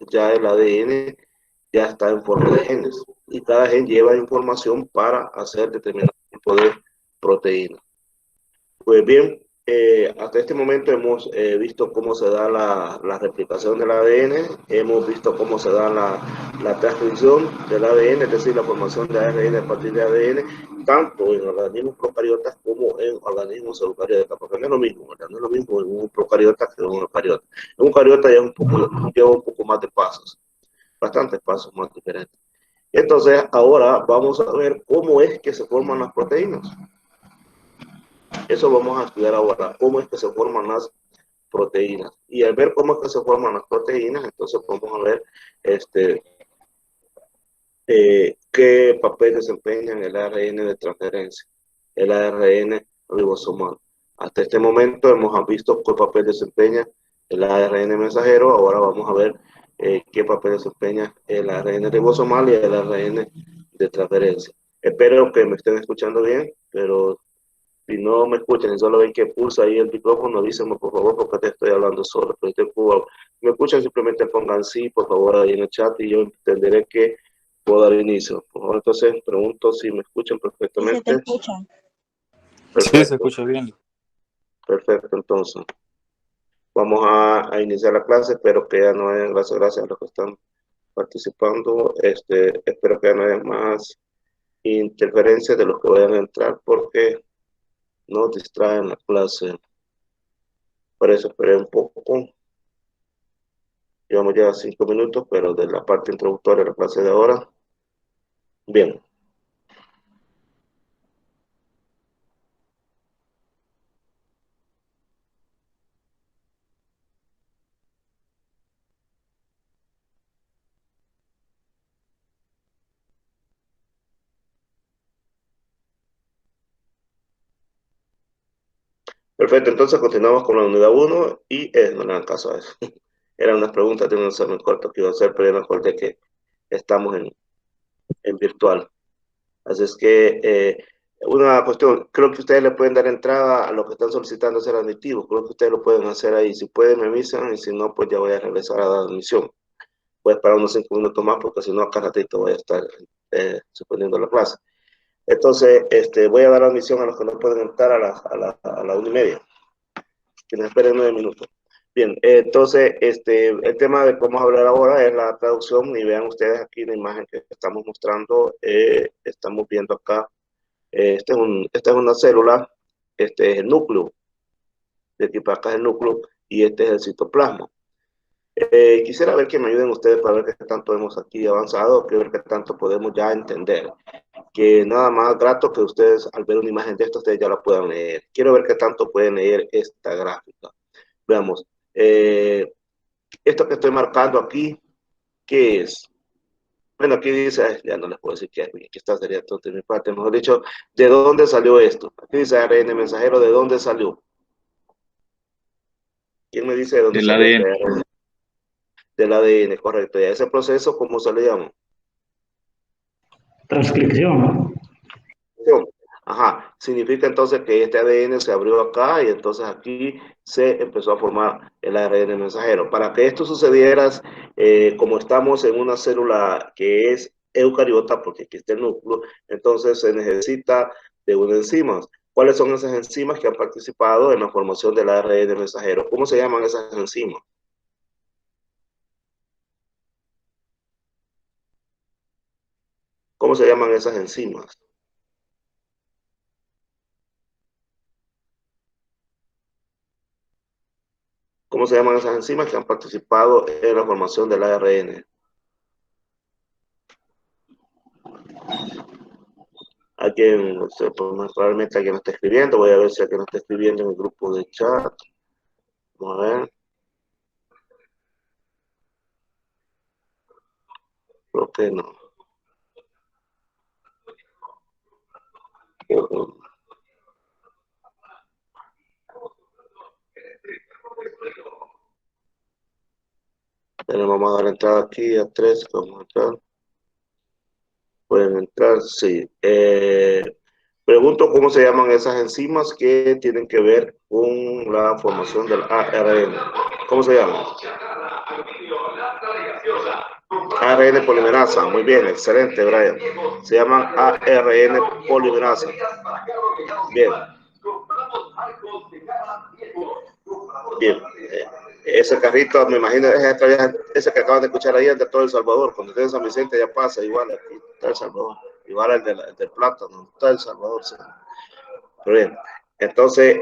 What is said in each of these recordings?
ya el ADN ya está en forma de genes y cada gen lleva información para hacer determinado tipo de proteína. Pues bien, hasta este momento hemos visto cómo se da la replicación del ADN, hemos visto cómo se da la transcripción del ADN, es decir, la formación de ARN a partir de ADN, tanto en organismos procariotas como en organismos eucariotas, porque no es lo mismo, ¿verdad? No es lo mismo en un procariota que en un eucariota. En un eucariota lleva un poco más de pasos, bastantes pasos más diferentes. Entonces, ahora vamos a ver cómo es que se forman las proteínas. Eso vamos a estudiar ahora, cómo es que se forman las proteínas. Y al ver cómo es que se forman las proteínas, entonces vamos a ver qué papel desempeñan el ARN de transferencia, el ARN ribosomal. Hasta este momento hemos visto qué papel desempeña el ARN mensajero, ahora vamos a ver qué papel desempeña el ARN ribosomal y el ARN de transferencia. Espero que me estén escuchando bien, pero si no me escuchan y solo ven que pulsa ahí el micrófono, avísenme por favor porque te estoy hablando solo. Pero si me escuchan, simplemente pongan sí, por favor, ahí en el chat y yo entenderé que puedo dar inicio. Por favor, entonces pregunto si me escuchan Sí, se te perfectamente. escucha. Sí, se Perfecto, escucha bien. perfecto. Entonces, vamos a iniciar la clase. Espero que ya no haya, gracias a los que están participando. Espero que ya no haya más interferencias de los que vayan a entrar porque nos distraen la clase. Por eso esperé un poco. Llevamos ya 5 minutos, pero de la parte introductoria de la clase de ahora. Bien. Perfecto, entonces continuamos con la unidad 1 y no le hagan caso a eso. Eran unas preguntas de un examen corto que iba a hacer, pero ya me acordé que estamos en virtual. Así es que una cuestión, creo que ustedes le pueden dar entrada a los que están solicitando ser admitidos. Creo que ustedes lo pueden hacer ahí. Si pueden, me avisan y si no, pues ya voy a regresar a la admisión. Voy a esperar unos 5 minutos más porque si no, acá ratito voy a estar suspendiendo la clase. Entonces, voy a dar admisión a los que no pueden entrar a la 1:30. Que nos esperen 9 minutos. Bien, entonces, el tema de cómo hablar ahora es la traducción y vean ustedes aquí la imagen que estamos mostrando, estamos viendo acá, esta es una célula, este es el núcleo, de aquí para acá es el núcleo y este es el citoplasma. Quisiera ver que me ayuden ustedes para ver qué tanto hemos aquí avanzado, que ver qué tanto podemos ya entender. Que nada más grato que ustedes al ver una imagen de esto, ustedes ya la puedan leer. Quiero ver qué tanto pueden leer esta gráfica. Veamos, esto que estoy marcando aquí, ¿qué es? Bueno, aquí dice, ya no les puedo decir qué es, aquí está, sería todo de mi parte, mejor dicho, ¿de dónde salió esto? Aquí dice ARN mensajero, ¿de dónde salió? ¿Quién me dice de dónde Del salió este ADN. ARN? Del ADN, correcto. ¿Y a ese proceso cómo se le llama? Transcripción. Ajá, significa entonces que este ADN se abrió acá y entonces aquí se empezó a formar el ARN mensajero. Para que esto sucediera, como estamos en una célula que es eucariota, porque aquí está el núcleo, entonces se necesita de unas enzimas. ¿Cuáles son esas enzimas que han participado en la formación del ARN mensajero? ¿Cómo se llaman esas enzimas? ¿Cómo se llaman esas enzimas? ¿Cómo se llaman esas enzimas que han participado en la formación del ARN? Alguien, no sé, pues, probablemente alguien no está escribiendo. Voy a ver si alguien no está escribiendo en el grupo de chat. Vamos a ver. Creo que no. Pero vamos a dar entrada aquí a 3. Vamos a entrar. Pueden entrar, sí. Pregunto cómo se llaman esas enzimas que tienen que ver con la formación del ARN. ¿Cómo se llaman? ARN polimerasa, muy bien, excelente, Brian. Se llaman ARN polimerasa. Bien. Bien. Ese carrito, me imagino, es ese que acaban de escuchar ahí, el de todo El Salvador. Cuando esté en San Vicente ya pasa, igual aquí está El Salvador. Igual el del plátano, está El Salvador. Sí. Pero bien. Entonces,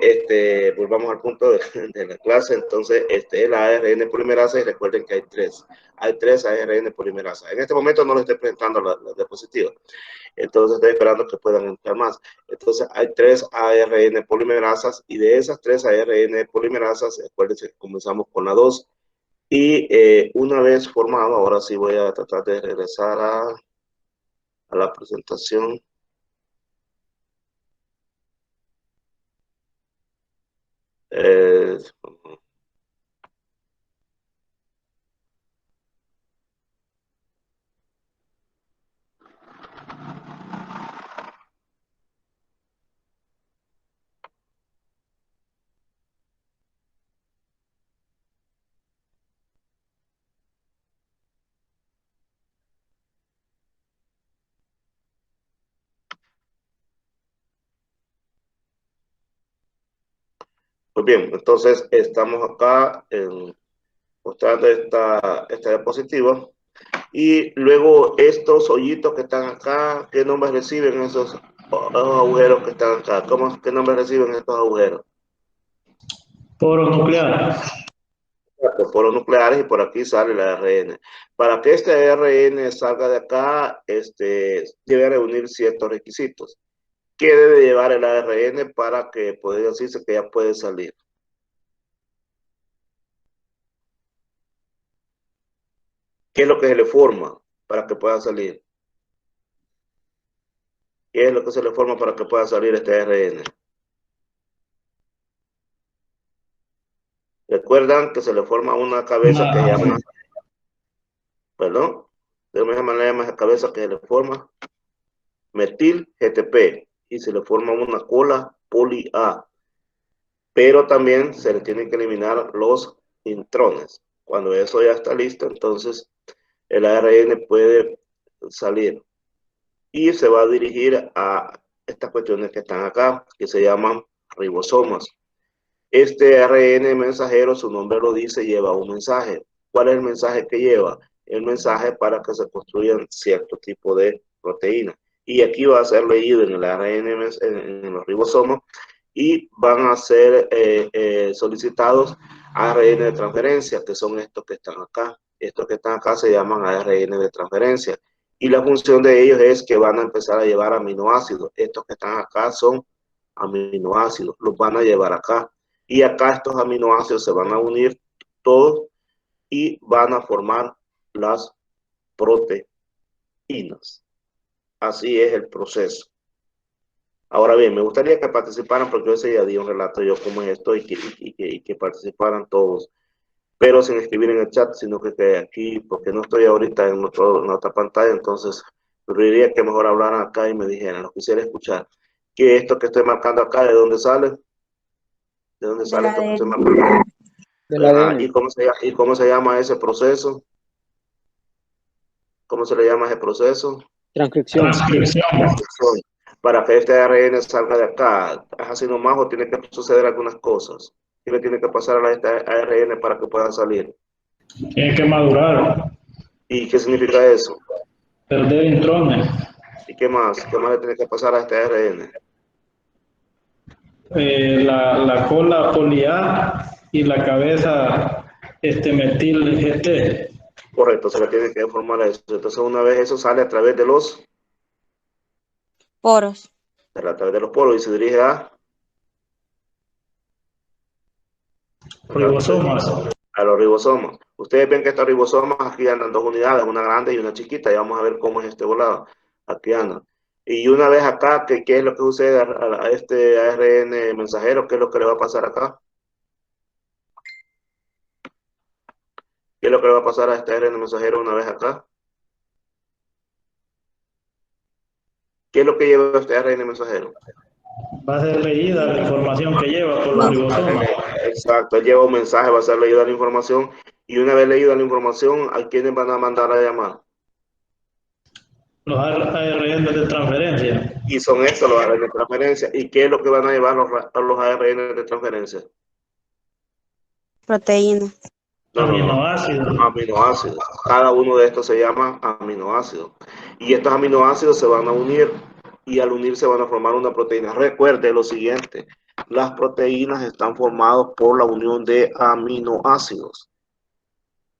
volvamos al punto de la clase. Entonces, es la ARN polimerasa y recuerden que hay tres. Hay tres ARN polimerasa. En este momento no les estoy presentando las diapositivas. Entonces estoy esperando que puedan entrar más. Entonces hay tres ARN polimerasas y de esas tres ARN polimerasas, acuérdense que comenzamos con la 2 y una vez formado, ahora sí voy a tratar de regresar a la presentación. Pues bien, entonces estamos acá mostrando esta diapositiva. Y luego estos hoyitos que están acá, ¿qué nombres reciben esos agujeros que están acá? ¿Qué nombres reciben estos agujeros? Poros nucleares. Poros nucleares y por aquí sale el ARN. Para que este ARN salga de acá, debe reunir ciertos requisitos. ¿Qué debe llevar el ARN para que pueda decirse que ya puede salir? ¿Qué es lo que se le forma para que pueda salir? ¿Qué es lo que se le forma para que pueda salir este ARN? Recuerdan que se le forma una cabeza que se llama, perdón, de una manera llama cabeza que se le forma metil GTP y se le forma una cola poli A, pero también se le tienen que eliminar los intrones. Cuando eso ya está listo, entonces el ARN puede salir y se va a dirigir a estas cuestiones que están acá, que se llaman ribosomas. Este ARN mensajero, su nombre lo dice, lleva un mensaje. ¿Cuál es el mensaje que lleva? El mensaje para que se construyan cierto tipo de proteínas. Y aquí va a ser leído en el ARN, en los ribosomas, y van a ser solicitados ARN de transferencia, que son estos que están acá. Estos que están acá se llaman ARN de transferencia. Y la función de ellos es que van a empezar a llevar aminoácidos. Estos que están acá son aminoácidos, los van a llevar acá. Y acá estos aminoácidos se van a unir todos y van a formar las proteínas. Así es el proceso. Ahora bien, me gustaría que participaran, porque yo ya di un relato yo cómo es esto y que participaran todos, pero sin escribir en el chat, sino que aquí, porque no estoy ahorita en otra pantalla, entonces preferiría que mejor hablaran acá y me dijeran, lo quisiera escuchar. ¿Qué esto que estoy marcando acá, de dónde sale? ¿De dónde sale esto que estoy marcando? Del ADN. ¿Y cómo se llama ese proceso? ¿Cómo se le llama ese proceso? Transcripción. Transcripción. Para que este ARN salga de acá, ¿es así nomás o tiene que suceder algunas cosas? ¿Qué le tiene que pasar a este ARN para que pueda salir? Tiene que madurar, ¿Y qué significa eso? perder intrones. ¿Y qué más? ¿Qué más le tiene que pasar a este ARN? La cola poli A y la cabeza metil GT. Correcto, se le tiene que informar eso. Entonces, una vez eso sale a través de los poros. a través de los poros y se dirige a Ribosomas. a los ribosomas. Ustedes ven que estos ribosomas aquí andan dos unidades, una grande y una chiquita, y vamos a ver cómo es este volado. Aquí andan. Y una vez acá, ¿qué es lo que sucede a este ARN mensajero? ¿Qué es lo que le va a pasar acá? ¿Qué es lo que le va a pasar a este ARN mensajero una vez acá? ¿Qué es lo que lleva este ARN mensajero? Va a ser leída la información que lleva por los ribosomas. Exacto, él lleva un mensaje, va a ser leída la información Y una vez leída la información, ¿a quiénes van a mandar a llamar? Los ARN de transferencia. Y son estos los ARN de transferencia. ¿Y qué es lo que van a llevar los ARN de transferencia? Proteína. No, no, no. Aminoácidos. Aminoácidos. Cada uno de estos se llama aminoácidos. Y estos aminoácidos se van a unir y al unirse van a formar una proteína. Recuerde lo siguiente, las proteínas están formadas por la unión de aminoácidos.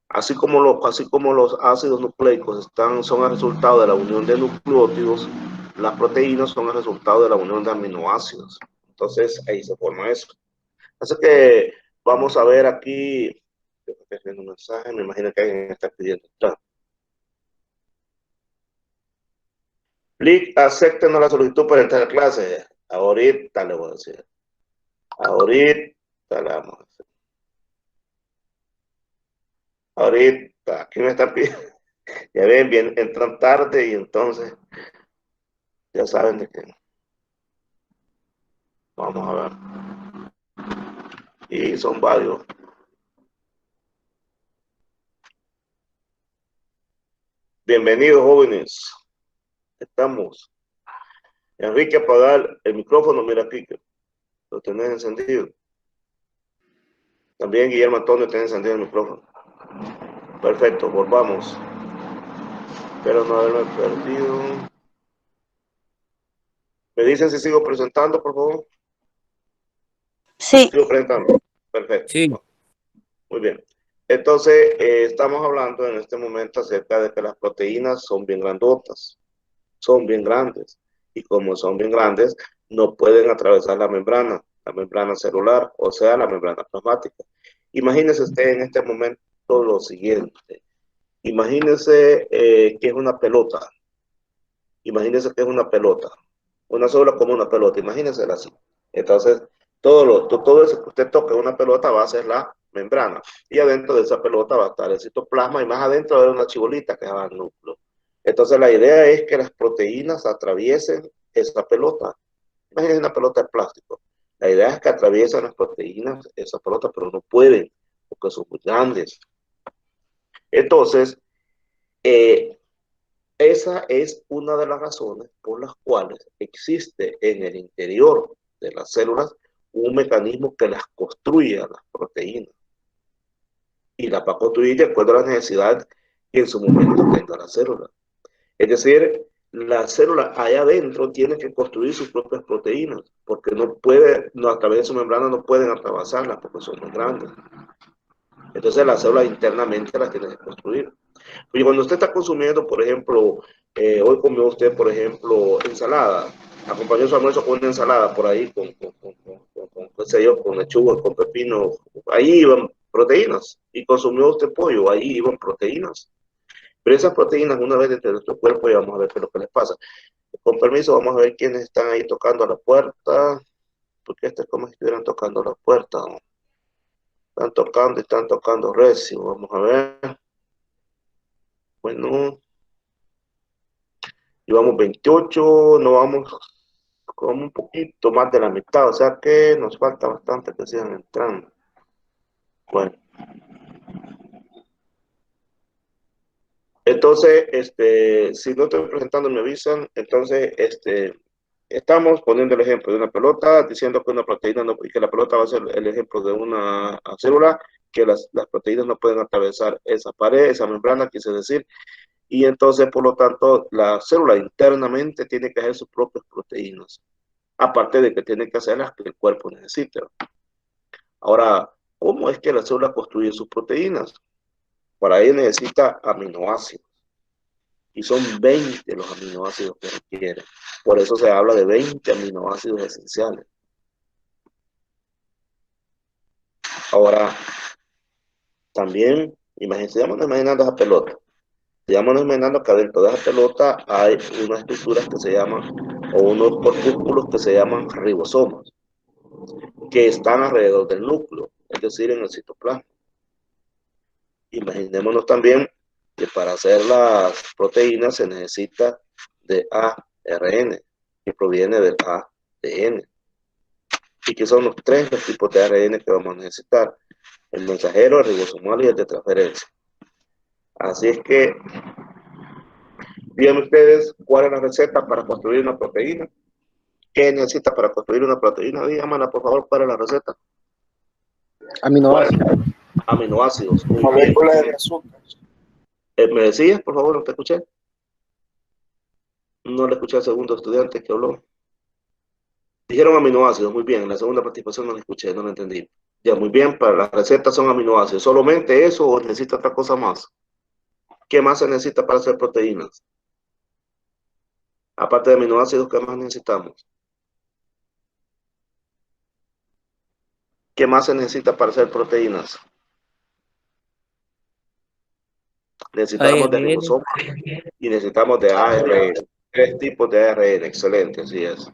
Así como los ácidos nucleicos son el resultado de la unión de nucleótidos, las proteínas son el resultado de la unión de aminoácidos. Entonces ahí se forma eso. Así que vamos a ver aquí. Estoy viendo un mensaje, me imagino que alguien está pidiendo. Clic, acéptenos la solicitud para entrar a clase. Ahorita le voy a decir. Ahorita le vamos a decir. Ahorita, aquí me están pidiendo. Ya ven, bien, entran tarde y entonces ya saben de qué. Vamos a ver. Y son varios. Bienvenidos, jóvenes. Estamos. Enrique, apagar el micrófono. Mira aquí, que lo tenés encendido. También Guillermo Antonio tiene encendido el micrófono. Perfecto, volvamos. Espero no haberme perdido. ¿Me dicen si sigo presentando, por favor? Sí. Sigo presentando. Perfecto. Sí. Muy bien. Entonces, estamos hablando en este momento acerca de que las proteínas son bien grandotas, son bien grandes. Y como son bien grandes, no pueden atravesar la membrana celular, o sea, la membrana plasmática. Imagínese usted en este momento lo siguiente. Imagínese que es una pelota. Imagínese que es una pelota. Una sola como una pelota. Imagínensela así. Entonces, todo eso que usted toque una pelota va a ser la membrana. Y adentro de esa pelota va a estar el citoplasma y más adentro va a haber una chibolita que es el núcleo. Entonces, la idea es que las proteínas atraviesen esa pelota. Imagínense una pelota de plástico. La idea es que atraviesen las proteínas esa pelota, pero no pueden porque son muy grandes. Entonces, esa es una de las razones por las cuales existe en el interior de las células un mecanismo que las construye a las proteínas. Y las va a construir de acuerdo a la necesidad que en su momento tenga la célula. Es decir, la célula allá adentro tiene que construir sus propias proteínas, porque a través de su membrana no pueden atravesarlas porque son muy grandes. Entonces la célula internamente las tiene que construir. Y cuando usted está consumiendo, por ejemplo, hoy comió usted, por ejemplo, ensalada, acompañó su almuerzo con una ensalada por ahí, qué sé yo, con lechuga, con pepino, ahí iban proteínas. Y consumió usted pollo, ahí iban proteínas. Pero esas proteínas, una vez dentro de nuestro cuerpo, ya vamos a ver qué es lo que les pasa. Con permiso, vamos a ver quiénes están ahí tocando la puerta, porque esto es como si estuvieran tocando la puerta, ¿no? Están tocando recio, vamos a ver. Bueno, llevamos 28, no vamos como un poquito más de la mitad, o sea que nos falta bastante que sigan entrando. Bueno. Entonces, si no estoy presentando me avisan, entonces, estamos poniendo el ejemplo de una pelota, diciendo que una proteína no, y que la pelota va a ser el ejemplo de una célula, que las proteínas no pueden atravesar esa pared, esa membrana, quise decir, y entonces, por lo tanto, la célula internamente tiene que hacer sus propias proteínas, aparte de que tiene que hacer las que el cuerpo necesita. Ahora, ¿cómo es que la célula construye sus proteínas? Para ello necesita aminoácidos. Y son 20 los aminoácidos que requiere. Por eso se habla de 20 aminoácidos esenciales. Ahora, también, imagínense, imaginando esa pelota. Sigamos imaginando que adentro de esa pelota hay unas estructuras que se llaman, o unos corpúsculos que se llaman ribosomas, que están alrededor del núcleo, es decir, en el citoplasma. Imaginémonos también que para hacer las proteínas se necesita de ARN, que proviene del ADN. Y que son los tres tipos de ARN que vamos a necesitar. El mensajero, el ribosomal y el de transferencia. Así es que, díganme ustedes cuál es la receta para construir una proteína. ¿Qué necesita para construir una proteína? Dígamela, por favor, ¿cuál es la receta? Aminoácidos. Aminoácidos. Muy bien. Moléculas de azúcar. ¿Me decías, por favor? No te escuché. No le escuché al segundo estudiante que habló. Dijeron aminoácidos, muy bien. En la segunda participación no la escuché, no la entendí. Ya, muy bien, para las recetas son aminoácidos. ¿Solamente eso o necesita otra cosa más? ¿Qué más se necesita para hacer proteínas? Aparte de aminoácidos, ¿qué más necesitamos? ¿Qué más se necesita para hacer proteínas? Necesitamos de ribosomas y necesitamos de ARN. 3 tipos de ARN, excelente, así es.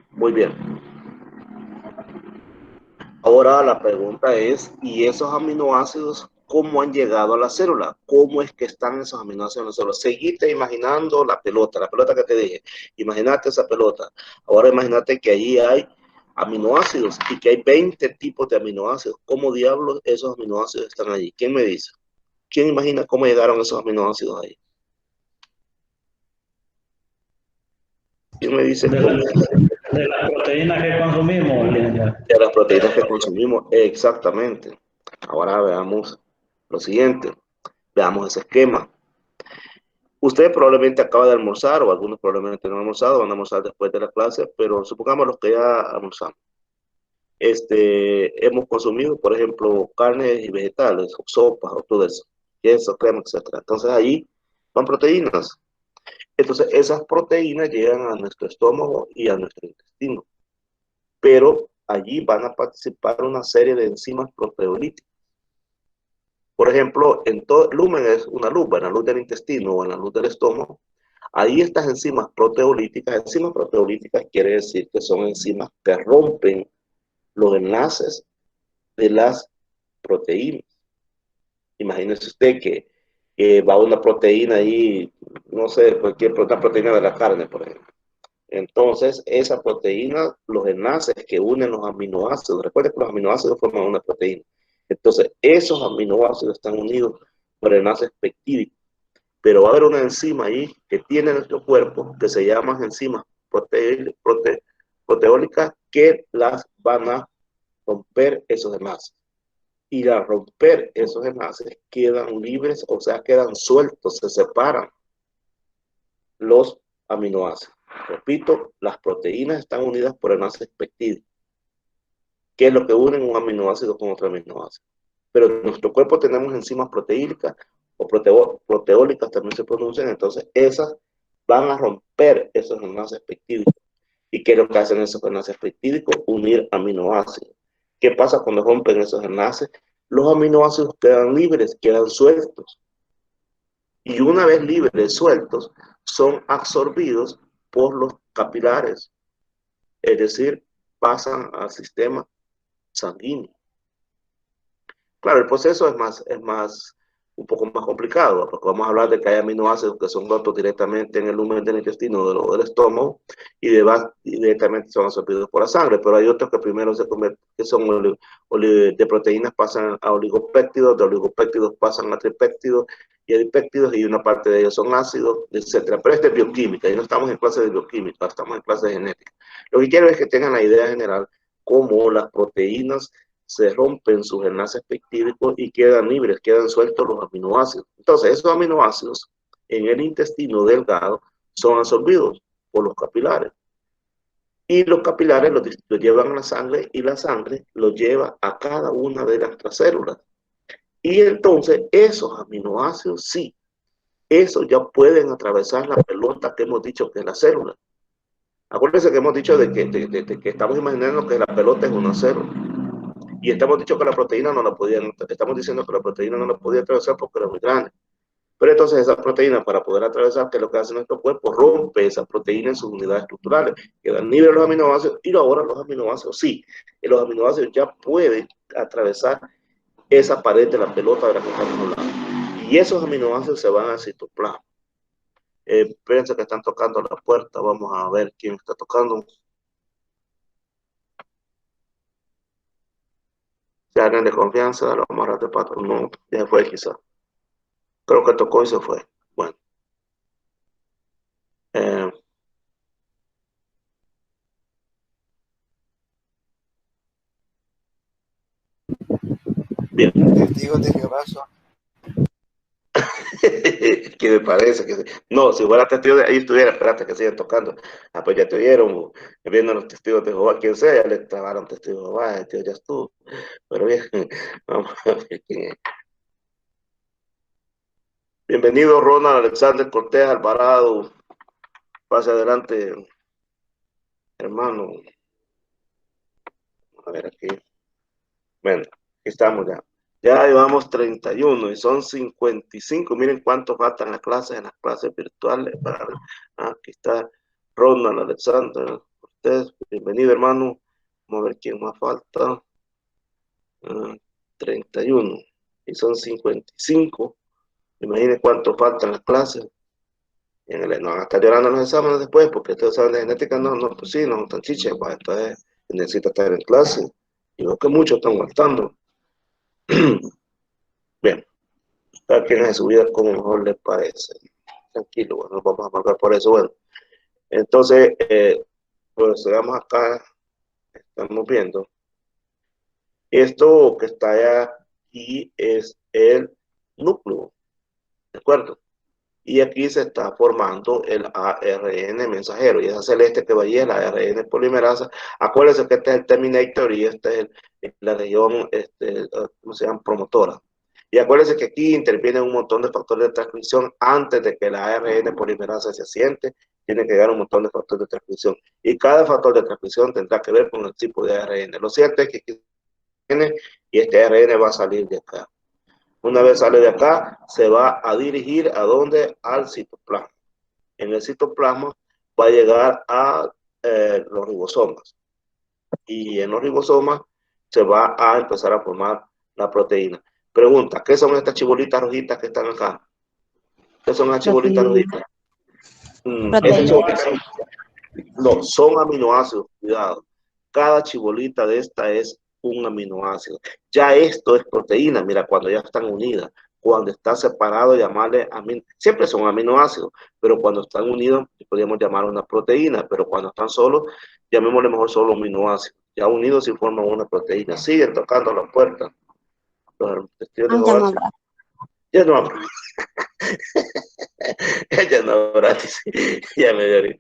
Muy bien. Ahora la pregunta es, ¿y esos aminoácidos cómo han llegado a la célula? ¿Cómo es que están esos aminoácidos en la célula? Seguite imaginando la pelota que te dije. Imagínate esa pelota. Ahora imagínate que allí hay aminoácidos y que hay 20 tipos de aminoácidos. ¿Cómo diablos esos aminoácidos están allí? ¿Quién me dice? ¿Quién imagina cómo llegaron esos aminoácidos ahí? ¿Quién me dice cómo? De las proteínas que consumimos, Linda. De las proteínas que consumimos, exactamente. Ahora veamos lo siguiente. Veamos ese esquema. Usted probablemente acaba de almorzar, o algunos probablemente no han almorzado, van a almorzar después de la clase, pero supongamos los que ya almorzamos. Hemos consumido, por ejemplo, carnes y vegetales, o sopas, o todo eso, queso, crema, etc. Entonces ahí van proteínas. Entonces esas proteínas llegan a nuestro estómago y a nuestro intestino, pero allí van a participar una serie de enzimas proteolíticas. Por ejemplo, en todo lumen es una luz, en la luz del intestino o en la luz del estómago. Ahí estas enzimas proteolíticas quiere decir que son enzimas que rompen los enlaces de las proteínas. Imagínese usted que va una proteína ahí, no sé, cualquier una proteína de la carne, por ejemplo. Entonces, esa proteína, los enlaces que unen los aminoácidos, recuerden que los aminoácidos forman una proteína. Entonces, esos aminoácidos están unidos por enlaces peptídicos. Pero va a haber una enzima ahí que tiene nuestro cuerpo que se llama enzimas proteólicas que las van a romper esos enlaces. Y al romper esos enlaces quedan libres, o sea, quedan sueltos, se separan los aminoácidos. Repito, las proteínas están unidas por enlaces peptídicos, que es lo que unen un aminoácido con otro aminoácido. Pero en nuestro cuerpo tenemos enzimas proteílicas o proteólicas, también se pronuncian, entonces esas van a romper esos enlaces peptídicos. ¿Y qué es lo que hacen esos enlaces peptídicos? Unir aminoácidos. ¿Qué pasa cuando rompen esos enlaces? Los aminoácidos quedan libres, quedan sueltos. Y una vez libres, sueltos, son absorbidos por los capilares. Es decir, pasan al sistema sanguíneo. Claro, el proceso es un poco más complicado, porque vamos a hablar de que hay aminoácidos que son rotos directamente en el lumen del intestino o del estómago y directamente son absorbidos por la sangre, pero hay otros que primero se convierten, que son de proteínas pasan a oligopéptidos, de oligopéptidos pasan a tripéptidos y a dipéptidos y una parte de ellos son ácidos, etc. Pero esto es bioquímica y no estamos en clase de bioquímica, estamos en clase de genética. Lo que quiero es que tengan la idea general cómo las proteínas se rompen sus enlaces peptídicos y quedan libres, quedan sueltos los aminoácidos. Entonces, esos aminoácidos en el intestino delgado son absorbidos por los capilares. Y los capilares los llevan a la sangre y la sangre los lleva a cada una de nuestras células. Y entonces, esos aminoácidos, sí, esos ya pueden atravesar la pelota que hemos dicho que es la célula. Acuérdense que hemos dicho de que estamos imaginando que la pelota es una célula. Y estamos diciendo que la proteína no la podía atravesar porque era muy grande. Pero entonces esa proteína, para poder atravesar, que es lo que hace nuestro cuerpo, rompe esa proteína en sus unidades estructurales, quedan libres los aminoácidos, y ahora los aminoácidos, sí, los aminoácidos ya pueden atravesar esa pared de la pelota de la que estamos hablando. Y esos aminoácidos se van al citoplasma. Espérense que están tocando la puerta, vamos a ver quién está tocando. Si alguien de confianza, lo más rápido para no, ya fue quizá. Creo que tocó y se fue. Bueno. Eh, bien. Testigos de Jehová son. Que me parece que sí. No, si fuera testigo de ahí estuviera, espérate que sigan tocando. Ah, pues ya te oyeron, viendo los testigos de Jehová, quien sea, ya le trabaron testigos de Jehová, el tío ya estuvo. Pero bien, vamos a ver quién es. Bienvenido Ronald Alexander Cortés Alvarado. Pase adelante, hermano. A ver aquí. Bueno, aquí estamos ya. Ya llevamos 31 y son 55. Miren cuántos faltan en las clases virtuales. Aquí está Ronald Alexander Cortés. Bienvenido, hermano. Vamos a ver quién más falta. 31 y son 55. Imaginen cuánto faltan las clases. No van a estar llorando los exámenes después, porque estos exámenes de genética no, pues sí, no son tan chiches. Pues, entonces necesita estar en clase. Y veo que muchos están faltando. Bien, cada quien hace su vida como mejor le parece. Tranquilo, bueno, vamos a marcar por eso. Bueno, entonces, pues sigamos acá, estamos viendo. Esto que está aquí es el núcleo, ¿de acuerdo? Y aquí se está formando el ARN mensajero, y esa celeste que va allí es la ARN polimerasa. Acuérdense que este es el terminator y este es la región, ¿cómo se llama? Promotora. Y acuérdense que aquí intervienen un montón de factores de transcripción antes de que la ARN polimerasa se asiente. Tiene que llegar un montón de factores de transcripción. Y cada factor de transcripción tendrá que ver con el tipo de ARN. Lo cierto es que aquí viene y este ARN va a salir de acá. Una vez sale de acá, se va a dirigir ¿a dónde? Al citoplasma. En el citoplasma va a llegar a los ribosomas. Y en los ribosomas se va a empezar a formar la proteína. Pregunta, ¿qué son estas chibolitas rojitas que están acá? ¿Qué son las chibolitas rojitas? No, son aminoácidos, cuidado. Cada chibolita de esta es un aminoácido. Ya esto es proteína, mira, cuando ya están unidas. Cuando está separado, llamarle siempre son aminoácidos, pero cuando están unidos, podríamos llamar una proteína, pero cuando están solos, llamémosle mejor solo aminoácidos. Ya unidos se forman una proteína. Siguen tocando la puerta. Los testigos de Jehová. Ya no habrá. Ya no habrá. Ya me dio.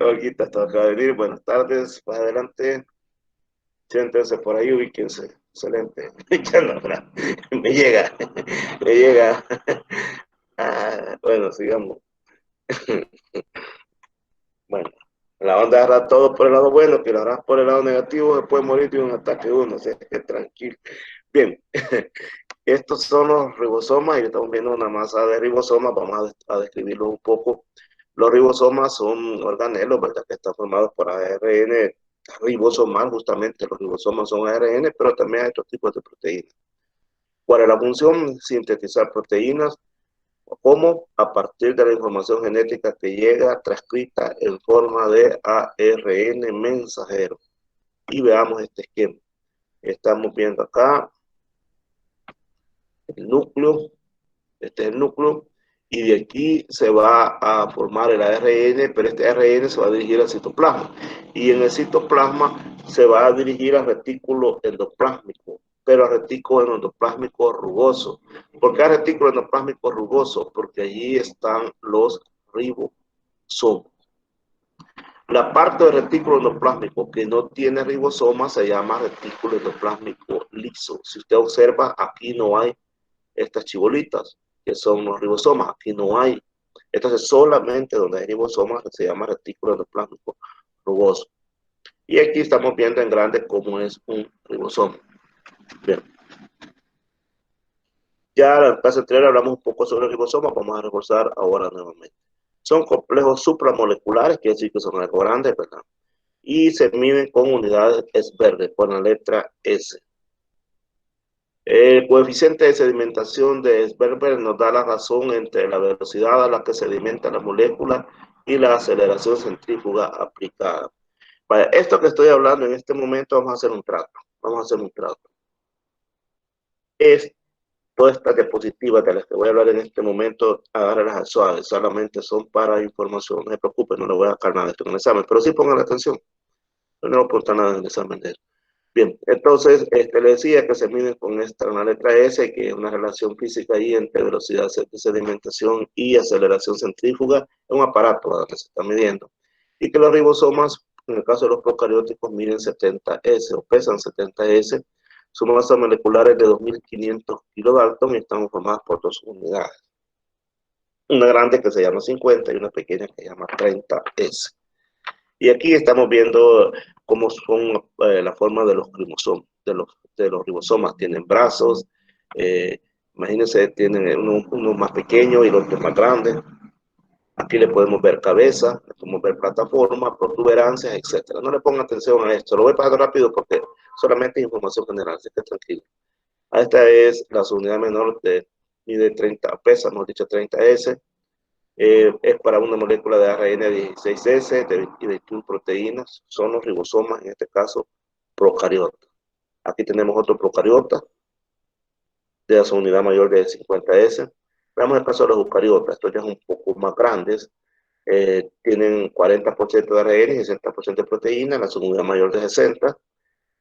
Olguita, hasta acaba de venir. Buenas tardes. Más adelante. Siéntense por ahí, ubíquense. Excelente. Ya no habrá. Me llega. Me llega. Bueno, sigamos. Bueno, la onda agarra todo por el lado bueno, que lo harás por el lado negativo, se puede morir de un ataque de uno, o sea, que tranquilo. Bien, estos son los ribosomas y estamos viendo una masa de ribosomas, vamos a describirlos un poco. Los ribosomas son organelos, ¿verdad? Que están formados por ARN ribosomal, justamente los ribosomas son ARN, pero también hay otros tipos de proteínas. ¿Cuál es la función? Sintetizar proteínas. ¿Cómo? A partir de la información genética que llega transcrita en forma de ARN mensajero. Y veamos este esquema. Estamos viendo acá el núcleo. Este es el núcleo. Y de aquí se va a formar el ARN, pero este ARN se va a dirigir al citoplasma. Y en el citoplasma se va a dirigir al retículo endoplásmico, pero al retículo endoplásmico rugoso. ¿Por qué al retículo endoplásmico rugoso? Porque allí están los ribosomas. La parte del retículo endoplásmico que no tiene ribosomas se llama retículo endoplásmico liso. Si usted observa, aquí no hay estas chibolitas, que son los ribosomas. Aquí no hay. Entonces, solamente donde hay ribosomas se llama retículo endoplásmico rugoso. Y aquí estamos viendo en grande cómo es un ribosoma. Bien. Ya en la clase anterior hablamos un poco sobre ribosomas, vamos a reforzar ahora nuevamente. Son complejos supramoleculares, quiere decir que son algo grandes, ¿verdad? Y se miden con unidades Esberger, con la letra S. El coeficiente de sedimentación de Esberger nos da la razón entre la velocidad a la que sedimenta la molécula y la aceleración centrífuga aplicada. Para esto que estoy hablando en este momento, vamos a hacer un trato. Vamos a hacer un trato. Es todas estas diapositivas de las que voy a hablar en este momento, agárralas al suave, solamente son para información, no se preocupen, no le voy a sacar nada de esto en el examen, pero sí pongan atención, no le voy a aportar nada en el examen de él. Bien, entonces le decía que se mide con la letra S, que es una relación física ahí entre velocidad de sedimentación y aceleración centrífuga, es un aparato que se está midiendo, y que los ribosomas, en el caso de los procarióticos, miden 70S o pesan 70S, su masa molecular es de 2500 kilodalton y están formadas por dos unidades. Una grande que se llama 50 y una pequeña que se llama 30S. Y aquí estamos viendo cómo son la forma de los cromosomas, de los ribosomas. Tienen brazos, imagínense, tienen uno más pequeño y el otro más grande. Aquí le podemos ver cabeza, le podemos ver plataforma, protuberancias, etc. No le pongan atención a esto, lo voy pasando rápido porque solamente es información general, así que tranquilo. Esta es la unidad menor de mide 30, pesa, hemos dicho 30S. Es para una molécula de ARN 16S y 21 proteínas, son los ribosomas, en este caso, procariota. Aquí tenemos otro procariota de su unidad mayor de 50S. Veamos el caso de los eucariotas, estos ya son un poco más grandes, tienen 40% de ARN y 60% de proteína, la unidad mayor de 60.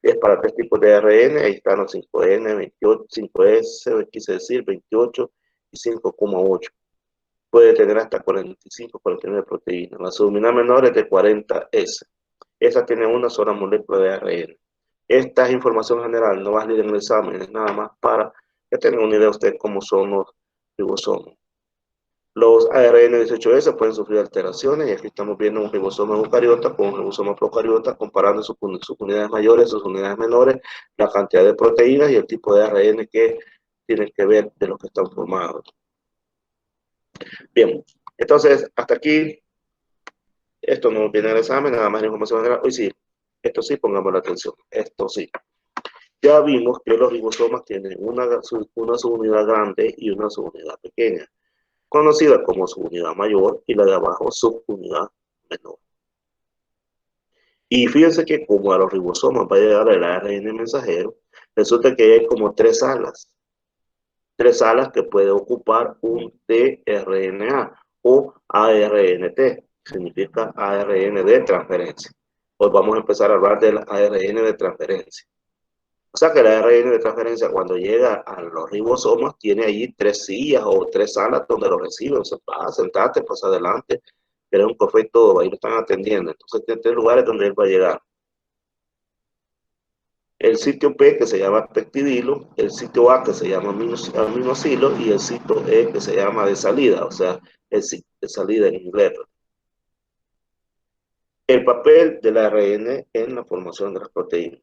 Es para tres tipos de ARN, ahí están los 5N, 28, 5S, quise decir 28 y 5,8. Puede tener hasta 45, 49 proteínas. La subunidad menor es de 40S. Esa tiene una sola molécula de ARN. Esta es información general, no va a salir en el examen, es nada más para que tengan una idea ustedes cómo son los ribosomas. Los ARN 18S pueden sufrir alteraciones y aquí estamos viendo un ribosoma eucariota con un ribosoma procariota comparando sus unidades mayores, sus unidades menores, la cantidad de proteínas y el tipo de ARN que tienen que ver de los que están formados. Bien, entonces hasta aquí, esto no viene al examen, nada más la información general. Hoy sí, esto sí, pongamos la atención, esto sí. Ya vimos que los ribosomas tienen una subunidad grande y una subunidad pequeña, conocida como subunidad mayor y la de abajo subunidad menor. Y fíjense que como a los ribosomas va a llegar el ARN mensajero, resulta que hay como tres alas que puede ocupar un tRNA o ARNT, significa ARN de transferencia. Hoy vamos a empezar a hablar del ARN de transferencia. O sea que el ARN de transferencia cuando llega a los ribosomas tiene allí tres sillas o tres salas donde lo reciben. Se pasa, sentate, pasa adelante, tiene un café y todo, ahí lo están atendiendo. Entonces tiene tres lugares donde él va a llegar. El sitio P que se llama peptidilo, el sitio A que se llama aminoasilo y el sitio E que se llama de salida, o sea, el sitio de salida en inglés. El papel del ARN en la formación de las proteínas.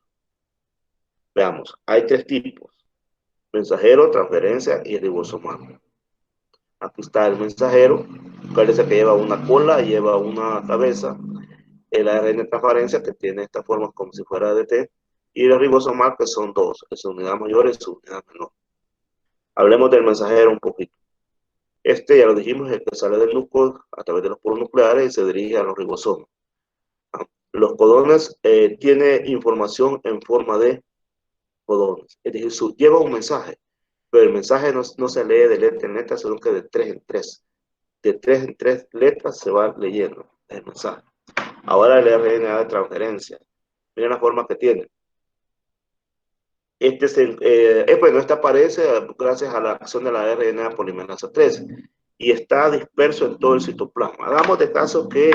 Veamos, hay tres tipos: mensajero, transferencia y ribosomal. Aquí está el mensajero, parece que lleva una cola, lleva una cabeza, el ARN de transferencia que tiene esta forma como si fuera de T, y el ribosomal que son dos, su unidad mayor y su unidad menor. Hablemos del mensajero un poquito. Este, ya lo dijimos, es el que sale del núcleo a través de los poros nucleares y se dirige a los ribosomas. Los codones tienen información en forma de codones, es decir, lleva un mensaje, pero el mensaje no se lee de letra en letra, sino que de tres en tres. De tres en tres letras se va leyendo el mensaje. Ahora el RNA de transferencia. Miren la forma que tiene. Bueno, esta aparece gracias a la acción de la RNA polimerasa 3 y está disperso en todo el citoplasma. Hagamos de caso que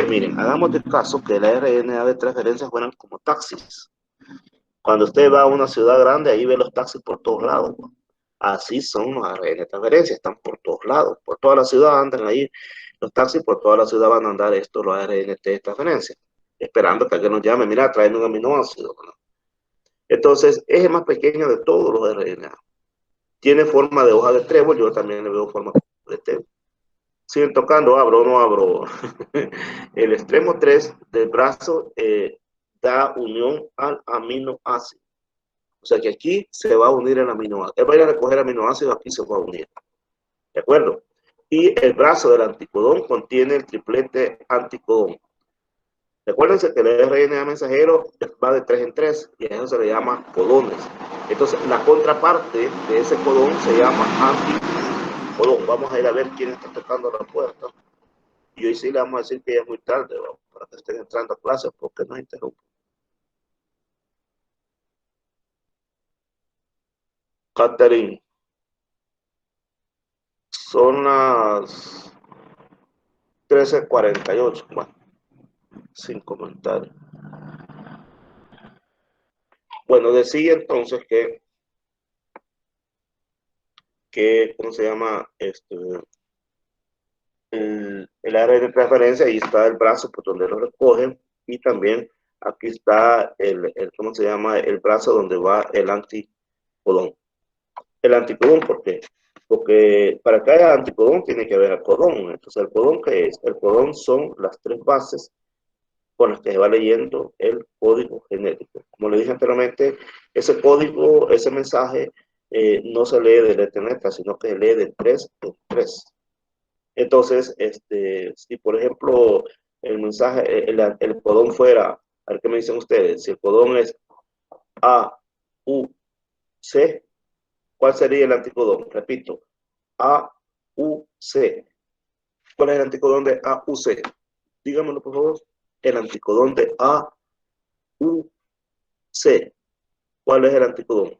la RNA de transferencia fueran como taxis. Cuando usted va a una ciudad grande, ahí ve los taxis por todos lados. Así son los ARN de transferencia, están por todos lados, por toda la ciudad andan ahí. Los taxis por toda la ciudad van a andar los ARN de transferencia, esperando que alguien nos llame, mira, traen un aminoácido, ¿no? Entonces, es el más pequeño de todos los RNA. Tiene forma de hoja de trébol, yo también le veo forma de trébol. Siguen tocando, abro o no abro. El extremo 3 del brazo da unión al aminoácido. O sea que aquí se va a unir el aminoácido. Él va a ir a recoger aminoácido, aquí se va a unir. ¿De acuerdo? Y el brazo del anticodón contiene el triplete anticodón. Recuérdense que el RNA mensajero va de 3 en 3 y a eso se le llama codones. Entonces, la contraparte de ese codón se llama anticodón. Vamos a ir a ver quién está tocando la puerta. Y hoy sí le vamos a decir que ya es muy tarde, ¿no? Para que estén entrando a clases, porque no interrumpen. Catherine, son las 13:48. Bueno, sin comentarios. Bueno, decía entonces ¿cómo se llama? El área de transferencia, ahí está el brazo por donde lo recogen, y también aquí está ¿cómo se llama? El brazo donde va el anticodón. El anticodón, ¿por qué? Porque para que haya anticodón tiene que haber el codón. Entonces, ¿el codón qué es? El codón son las 3 bases con las que se va leyendo el código genético. Como le dije anteriormente, ese código, ese mensaje, no se lee de letra en letra, sino que se lee de 3 en 3. Entonces, si por ejemplo el mensaje, el codón fuera, a ver qué me dicen ustedes, si el codón es A, U, C, ¿cuál sería el anticodón? Repito, A, U, C. ¿Cuál es el anticodón de A, U, C? Dígamelo, por favor. El anticodón de A, U, C. ¿Cuál es el anticodón?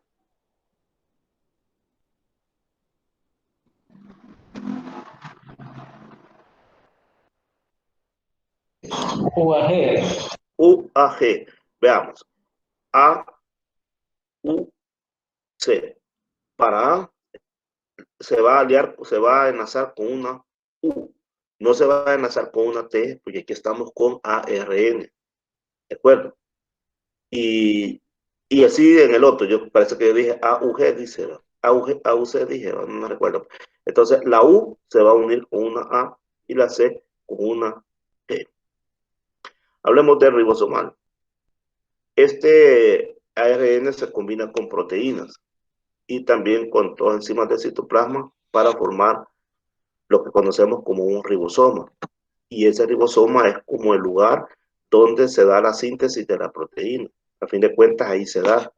UAG. UAG. Veamos. A, U, C. Para A se va a aliar, se va a enlazar con una U. No se va a enlazar con una T, porque aquí estamos con ARN. ¿De acuerdo? Y así en el otro, yo parece que yo dije AUG, dice, AUC dije, no me recuerdo. Entonces la U se va a unir con una A y la C con una T. Hablemos del ribosomal. Este ARN se combina con proteínas y también con todas las enzimas del citoplasma para formar lo que conocemos como un ribosoma. Y ese ribosoma es como el lugar donde se da la síntesis de la proteína. A fin de cuentas, ahí se da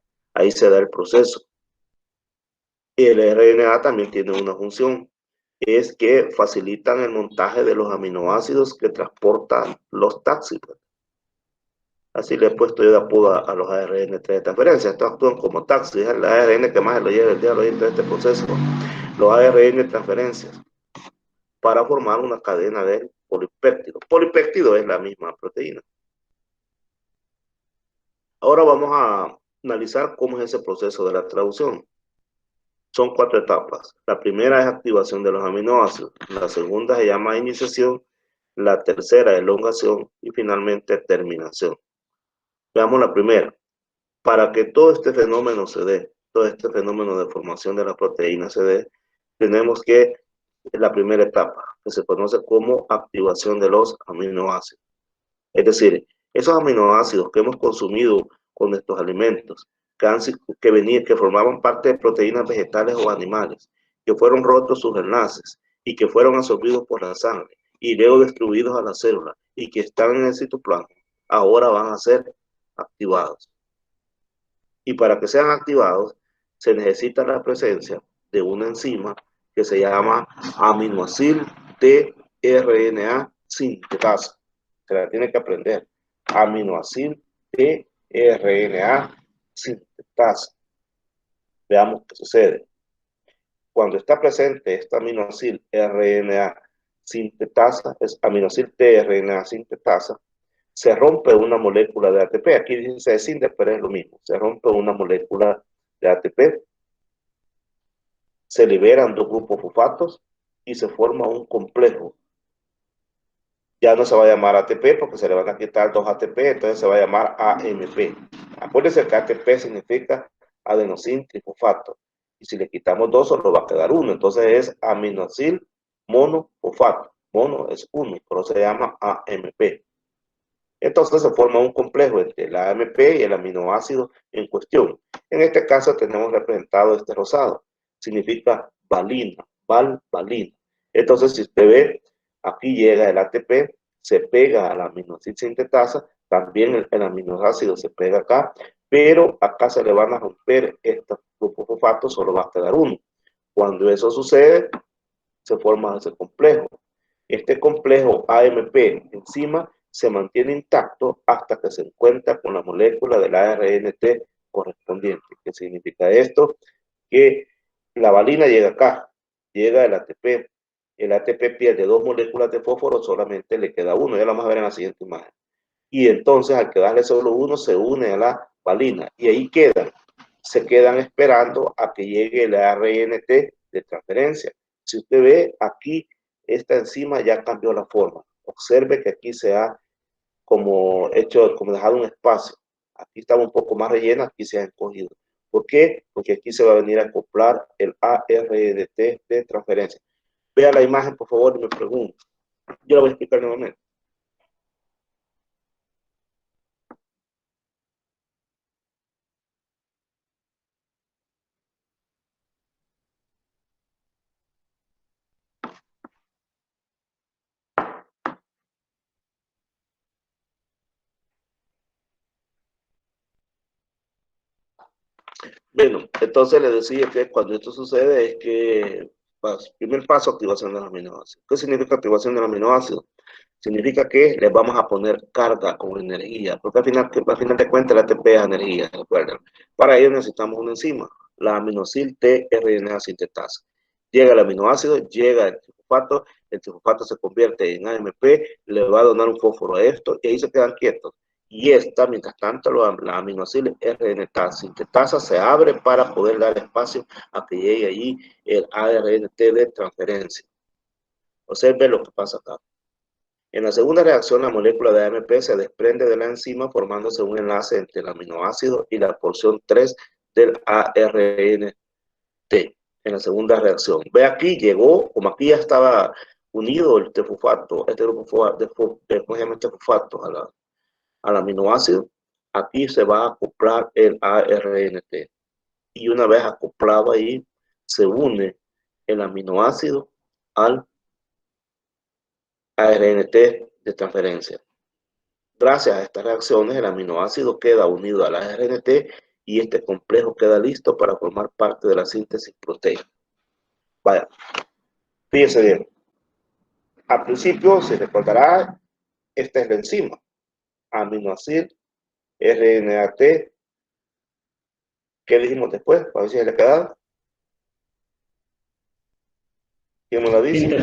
el proceso. Y el RNA también tiene una función, es que facilitan el montaje de los aminoácidos que transportan los taxis. Así le he puesto yo de apodo a los ARN de transferencia. Estos actúan como taxis, es el ARN que más se lo lleva el diablo dentro de este proceso. Los ARN de transferencias, para formar una cadena de polipéptidos. Polipéptido es la misma proteína. Ahora vamos a analizar cómo es ese proceso de la traducción. Son 4 etapas. La primera es activación de los aminoácidos. La segunda se llama iniciación. La tercera es elongación. Y finalmente terminación. Veamos la primera. Para que todo este fenómeno se dé, todo este fenómeno de formación de la proteína se dé, tenemos que la primera etapa, que se conoce como activación de los aminoácidos. Es decir, esos aminoácidos que hemos consumido con estos alimentos, que formaban parte de proteínas vegetales o animales, que fueron rotos sus enlaces y que fueron absorbidos por la sangre y luego distribuidos a la célula y que están en el citoplasma, ahora van a ser activados. Y para que sean activados, se necesita la presencia de una enzima que se llama aminoácido tRNA sintetasa. Se la tiene que aprender. Aminoácido tRNA sintetasa. Veamos qué sucede. Cuando está presente esta aminoácido RNA sintetasa, es aminoácido tRNA sintetasa, se rompe una molécula de ATP. Aquí dice descinde, pero es lo mismo. Se rompe una molécula de ATP, se liberan 2 grupos fosfatos y se forma un complejo. Ya no se va a llamar ATP porque se le van a quitar 2 ATP, entonces se va a llamar AMP. Acuérdense que ATP significa adenosín trifosfato. Y si le quitamos 2, solo va a quedar 1. Entonces es aminoácido monofosfato. Mono es 1, pero se llama AMP. Entonces se forma un complejo entre la AMP y el aminoácido en cuestión. En este caso tenemos representado este rosado. Significa valina, valina. Entonces si usted ve, aquí llega el ATP se pega a la aminoácido sintetasa, también el aminoácido se pega acá, pero acá se le van a romper estos grupos fosfatos, solo va a quedar uno. Cuando eso sucede, se forma ese complejo. Este complejo AMP enzima se mantiene intacto hasta que se encuentra con la molécula del ARNT correspondiente. ¿Qué significa esto? Que la valina llega acá, llega el ATP. El ATP pierde 2 moléculas de fósforo, solamente le queda uno. Ya lo vamos a ver en la siguiente imagen. Y entonces, al quedarle solo uno, se une a la valina. Y ahí quedan. Se quedan esperando a que llegue el ARNT de transferencia. Si usted ve, aquí esta enzima ya cambió la forma. Observe que aquí se ha como dejado un espacio. Aquí estaba un poco más rellena, aquí se ha encogido. ¿Por qué? Porque aquí se va a venir a acoplar el ARNT de transferencia. Vea la imagen, por favor, y me pregunto. Yo la voy a explicar nuevamente. Bueno, entonces le decía que cuando esto sucede es que, primer paso, activación del aminoácido. ¿Qué significa activación del aminoácido? Significa que le vamos a poner carga con energía, porque al final de cuentas la ATP es energía, recuerden. Para ello necesitamos una enzima, la aminosil tRNA sintetasa. Llega el aminoácido, llega el trifosfato se convierte en AMP, le va a donar un fósforo a esto y ahí se quedan quietos. Y esta, mientras tanto, la aminosil RNA sintetasa se abre para poder dar espacio a que llegue allí el ARNT de transferencia. Observen lo que pasa acá. En la segunda reacción, la molécula de AMP se desprende de la enzima formándose un enlace entre el aminoácido y la porción 3 del ARNT. En la segunda reacción. Ve aquí, llegó, como aquí ya estaba unido el tefufato, este tefufato al aminoácido, aquí se va a acoplar el ARNT. Y una vez acoplado ahí, se une el aminoácido al ARNT de transferencia. Gracias a estas reacciones, el aminoácido queda unido al ARNT y este complejo queda listo para formar parte de la síntesis proteica. Vaya, fíjense bien. Al principio, se recordará, esta es la enzima. Aminoácido, RNAT. ¿Qué dijimos después? Para ver si se le queda. ¿Quién me lo dice?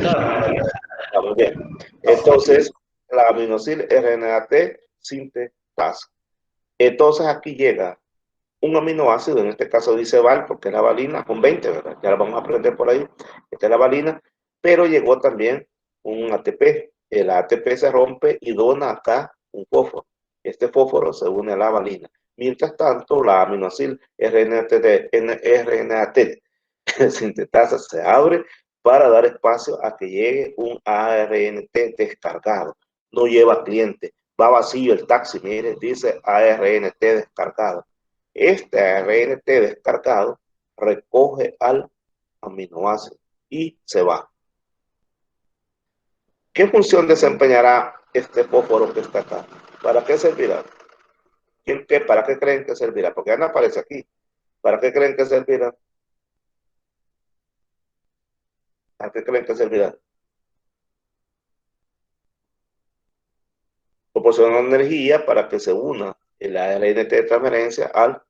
Muy bien. Entonces, la aminosil RNAT sintetasa. Entonces aquí llega un aminoácido, en este caso dice val, porque es la valina, con 20, ¿verdad? Ya la vamos a aprender por ahí. Esta es la valina, pero llegó también un ATP. El ATP se rompe y dona acá un fósforo. Este fósforo se une a la valina. Mientras tanto, la aminosil RNAT sintetasa se abre para dar espacio a que llegue un ARNT descargado. No lleva cliente, va vacío el taxi, mire, dice ARNT descargado. Este ARNT descargado recoge al aminoácido y se va. ¿Qué función desempeñará este fósforo que está acá? ¿Para qué servirá? ¿Para qué creen que servirá? Porque ya no aparece aquí. ¿Para qué creen que servirá? ¿A qué creen que servirá? Proporciona energía para que se una el ARNT de transferencia al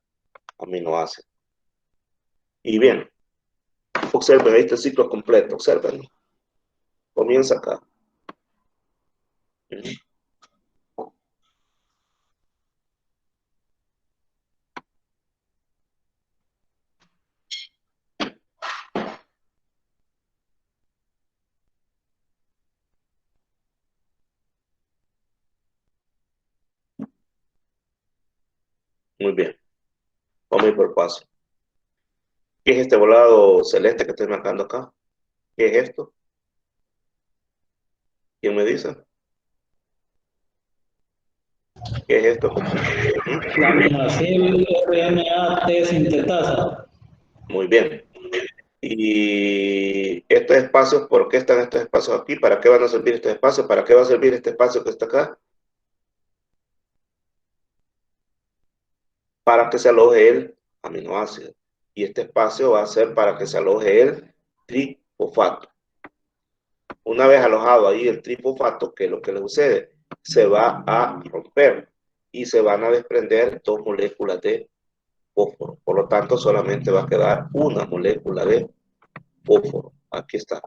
aminoácido. Y bien, observen este ciclo completo, observen. Comienza acá. Muy bien. Vamos a ir por paso. ¿Qué es este volado celeste que estoy marcando acá? ¿Qué es esto? ¿Quién me dice? ¿Qué es esto? La aminoácido RNAT sintetasa. Muy bien. Y estos espacios, ¿por qué están estos espacios aquí? ¿Para qué van a servir estos espacios? ¿Para qué va a servir este espacio que está acá? Para que se aloje el aminoácido. Y este espacio va a ser para que se aloje el trifosfato. Una vez alojado ahí el trifosfato, ¿qué es lo que le sucede? Se va a romper y se van a desprender dos moléculas de fósforo. Por lo tanto, solamente va a quedar una molécula de fósforo. Aquí está.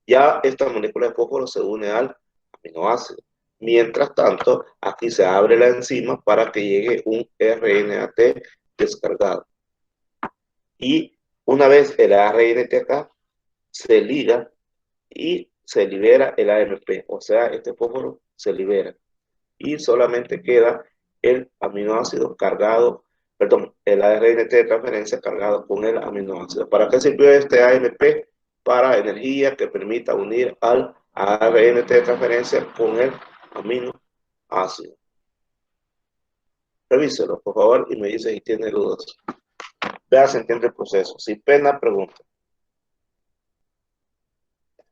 Ya esta molécula de fósforo se une al aminoácido. Mientras tanto, aquí se abre la enzima para que llegue un RNAT descargado. Y una vez el RNAT acá, se liga y se libera el AMP. O sea, este fósforo se libera. Y solamente queda el aminoácido cargado, perdón, el ARNT de transferencia cargado con el aminoácido. ¿Para qué sirvió este AMP? Para energía que permita unir al ARNT de transferencia con el aminoácido. Revíselo, por favor, y me dice si tiene dudas. Vea si entiende el proceso. Si pena, pregunta.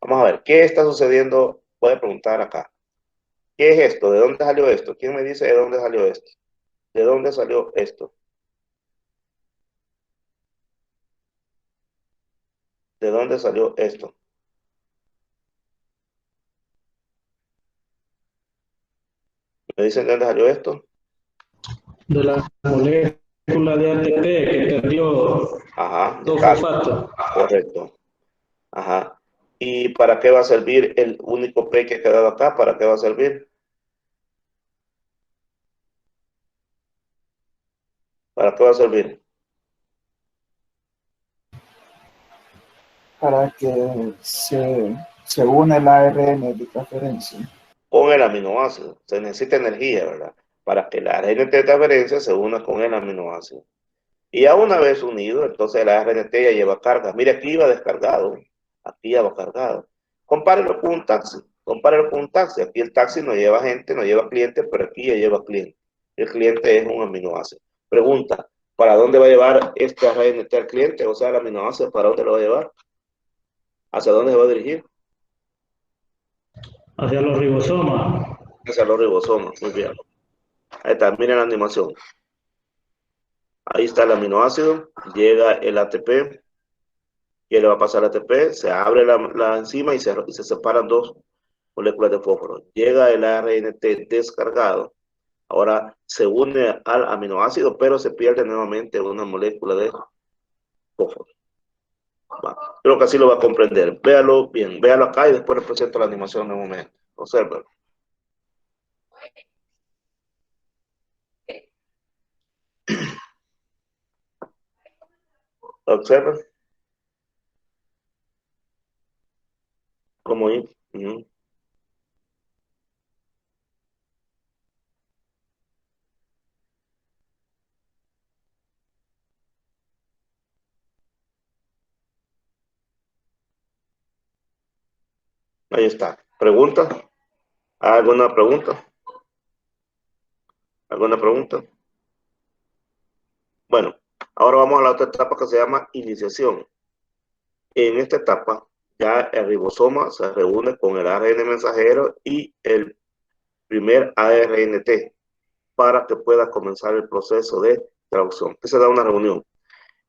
Vamos a ver, ¿qué está sucediendo? Puede preguntar acá. ¿Qué es esto? ¿De dónde salió esto? ¿Quién me dice de dónde salió esto? ¿De dónde salió esto? ¿De dónde salió esto? ¿Me dicen de dónde salió esto? De la molécula de ATP que perdió Ajá, de dos carga. fosfatos. Correcto. Ajá. ¿Y para qué va a servir el único P que ha quedado acá? ¿Para qué va a servir? ¿Para qué va a servir? Para que se une el ARN de transferencia. Con el aminoácido. Se necesita energía, ¿verdad? Para que la ARN de transferencia se una con el aminoácido. Y ya una vez unido, entonces el ARNT ya lleva carga. Mire, aquí iba descargado. Aquí ya va cargado. Compárelo con un taxi. Compárelo con un taxi. Aquí el taxi no lleva gente, no lleva cliente, pero aquí ya lleva cliente. El cliente es un aminoácido. Pregunta, ¿para dónde va a llevar este ARNT al cliente? O sea, el aminoácido, ¿para dónde lo va a llevar? ¿Hacia dónde se va a dirigir? Hacia los ribosomas. Hacia los ribosomas. Muy bien. Ahí está, miren la animación. Ahí está el aminoácido, llega el ATP, y le va a pasar el ATP, se abre la enzima y se separan dos moléculas de fósforo. Llega el ARNT descargado, ahora se une al aminoácido, pero se pierde nuevamente una molécula de fósforo. Va. Creo que así lo va a comprender. Véalo bien, véalo acá y después le presento la animación en un momento. Observen. Observen. ¿Cómo ir? Ahí está. ¿Pregunta? ¿Alguna pregunta? ¿Alguna pregunta? Bueno, ahora vamos a la otra etapa que se llama iniciación. En esta etapa, ya el ribosoma se reúne con el ARN mensajero y el primer ARNT para que pueda comenzar el proceso de traducción. Que se da una reunión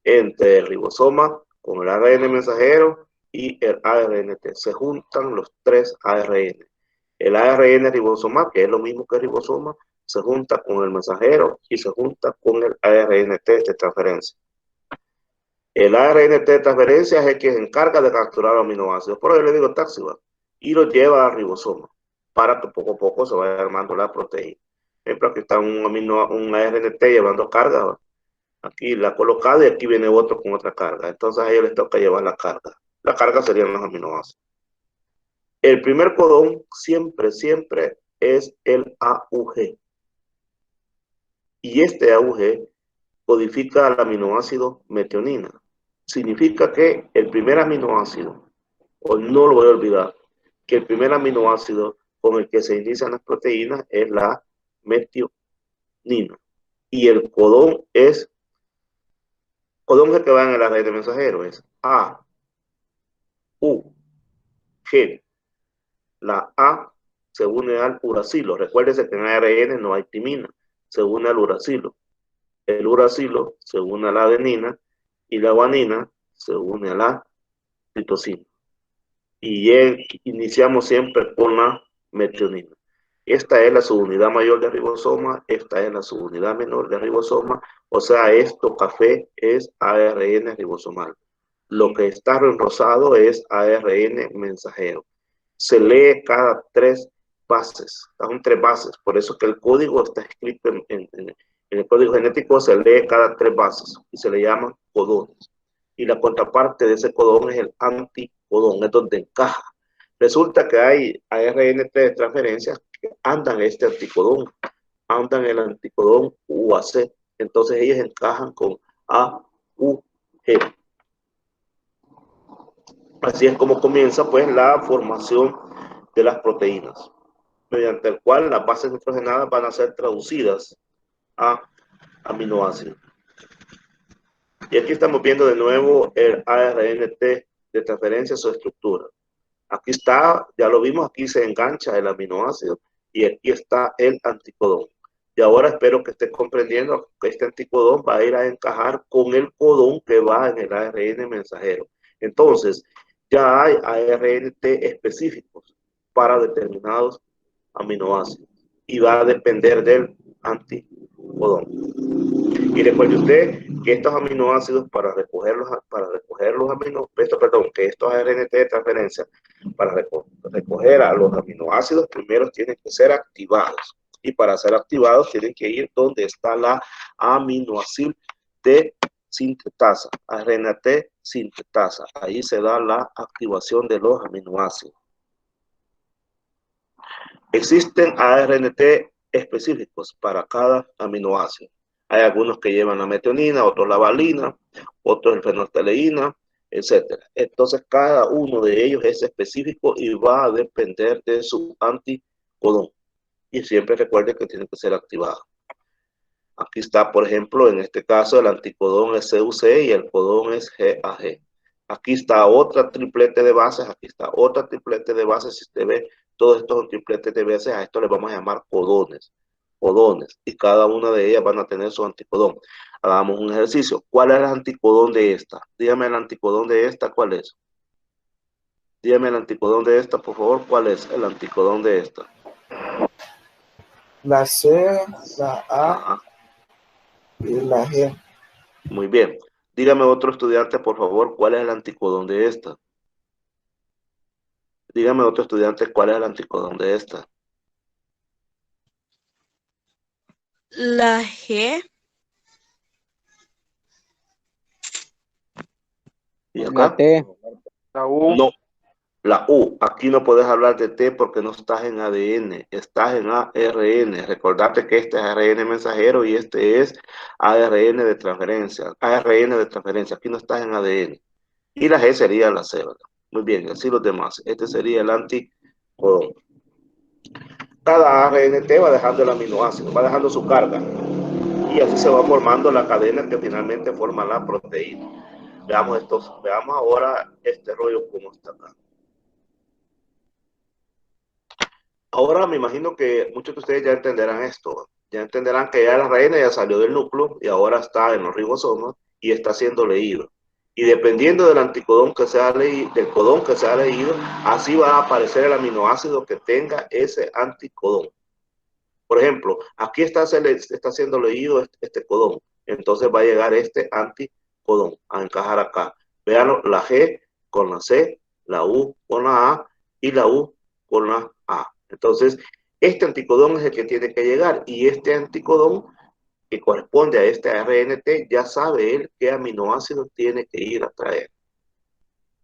entre el ribosoma con el ARN mensajero y el ARNT. Se juntan los tres ARN. El ARN ribosomal, que es lo mismo que el ribosoma, se junta con el mensajero y se junta con el ARNT de transferencia. El ARNT de transferencia es el que se encarga de capturar aminoácidos, por eso le digo taxiva, y lo lleva al ribosoma para que poco a poco se vaya armando la proteína. Por ejemplo, aquí está un ARNT llevando carga, ¿va? Aquí la colocada y aquí viene otro con otra carga. Entonces a ellos les toca llevar la carga. La carga serían los aminoácidos. El primer codón siempre es el AUG. Y este AUG codifica al aminoácido metionina. Significa que el primer aminoácido, o no lo voy a olvidar, que el primer aminoácido con el que se inician las proteínas es la metionina. Y el codón que va en el ARN mensajero es A, U, G. La A se une al uracilo. Recuérdese que en ARN no hay timina, se une al uracilo. El uracilo se une a la adenina y la guanina se une a la citosina. Y iniciamos siempre con la metionina. Esta es la subunidad mayor de ribosoma, esta es la subunidad menor de ribosoma, o sea, esto café es ARN ribosomal. Lo que está en rosado es ARN mensajero. Se lee cada 3 bases, son 3 bases, por eso que el código está escrito en el código genético, se lee cada 3 bases y se le llaman codones. Y la contraparte de ese codón es el anticodón, es donde encaja. Resulta que hay ARN de transferencias que andan este anticodón, andan el anticodón UAC, entonces ellos encajan con AUG. Así es como comienza pues la formación de las proteínas, mediante el cual las bases nitrogenadas van a ser traducidas a aminoácidos. Y aquí estamos viendo de nuevo el ARNT de transferencia, su estructura. Aquí está, ya lo vimos, aquí se engancha el aminoácido y aquí está el anticodón. Y ahora espero que estés comprendiendo que este anticodón va a ir a encajar con el codón que va en el ARN mensajero. Entonces, ya hay ARNT específicos para determinados aminoácidos y va a depender del anticodón. Y recuerde usted que estos aminoácidos para recoger los que estos ARNT de transferencia para recoger a los aminoácidos primero tienen que ser activados. Y para ser activados tienen que ir donde está la aminoácido de sintetasa, ARNT sintetasa. Ahí se da la activación de los aminoácidos. Existen ARNT específicos para cada aminoácido. Hay algunos que llevan la metionina, otros la valina, otros el fenolftaleína, etc. Entonces cada uno de ellos es específico y va a depender de su anticodón. Y siempre recuerde que tiene que ser activado. Aquí está, por ejemplo, en este caso el anticodón es CUC y el codón es GAG. Aquí está otra triplete de bases, aquí está otra triplete de bases. Si usted ve, todos estos son tripletes de bases, a esto le vamos a llamar codones. Codones, y cada una de ellas van a tener su anticodón. Hagamos un ejercicio. ¿Cuál es el anticodón de esta? Dígame el anticodón de esta, ¿cuál es? Dígame el anticodón de esta, por favor. ¿Cuál es el anticodón de esta? La C, la A. Ajá. Y la G. Muy bien. Dígame otro estudiante, por favor, ¿cuál es el anticodón de esta? Dígame otro estudiante, ¿cuál es el anticodón de esta? La G. ¿Y acá? La T. La U. No, la U. Aquí no puedes hablar de T porque no estás en ADN, estás en ARN. Recordate que este es ARN mensajero y este es ARN de transferencia. ARN de transferencia, aquí no estás en ADN. Y la G sería la C, ¿verdad? Muy bien, así los demás. Este sería el anticodón. Cada ARNT va dejando el aminoácido, va dejando su carga. Y así se va formando la cadena que finalmente forma la proteína. Veamos ahora este rollo como está acá. Ahora me imagino que muchos de ustedes ya entenderán esto. Ya entenderán que ya la ARN ya salió del núcleo y ahora está en los ribosomas y está siendo leído. Y dependiendo del anticodón que sea leído, del codón que sea leído, así va a aparecer el aminoácido que tenga ese anticodón. Por ejemplo, aquí está siendo leído este codón. Entonces va a llegar este anticodón a encajar acá. Vean la G con la C, la U con la A y la U con la A. Entonces, este anticodón es el que tiene que llegar y este anticodón que corresponde a este ARNT ya sabe él qué aminoácido tiene que ir a traer.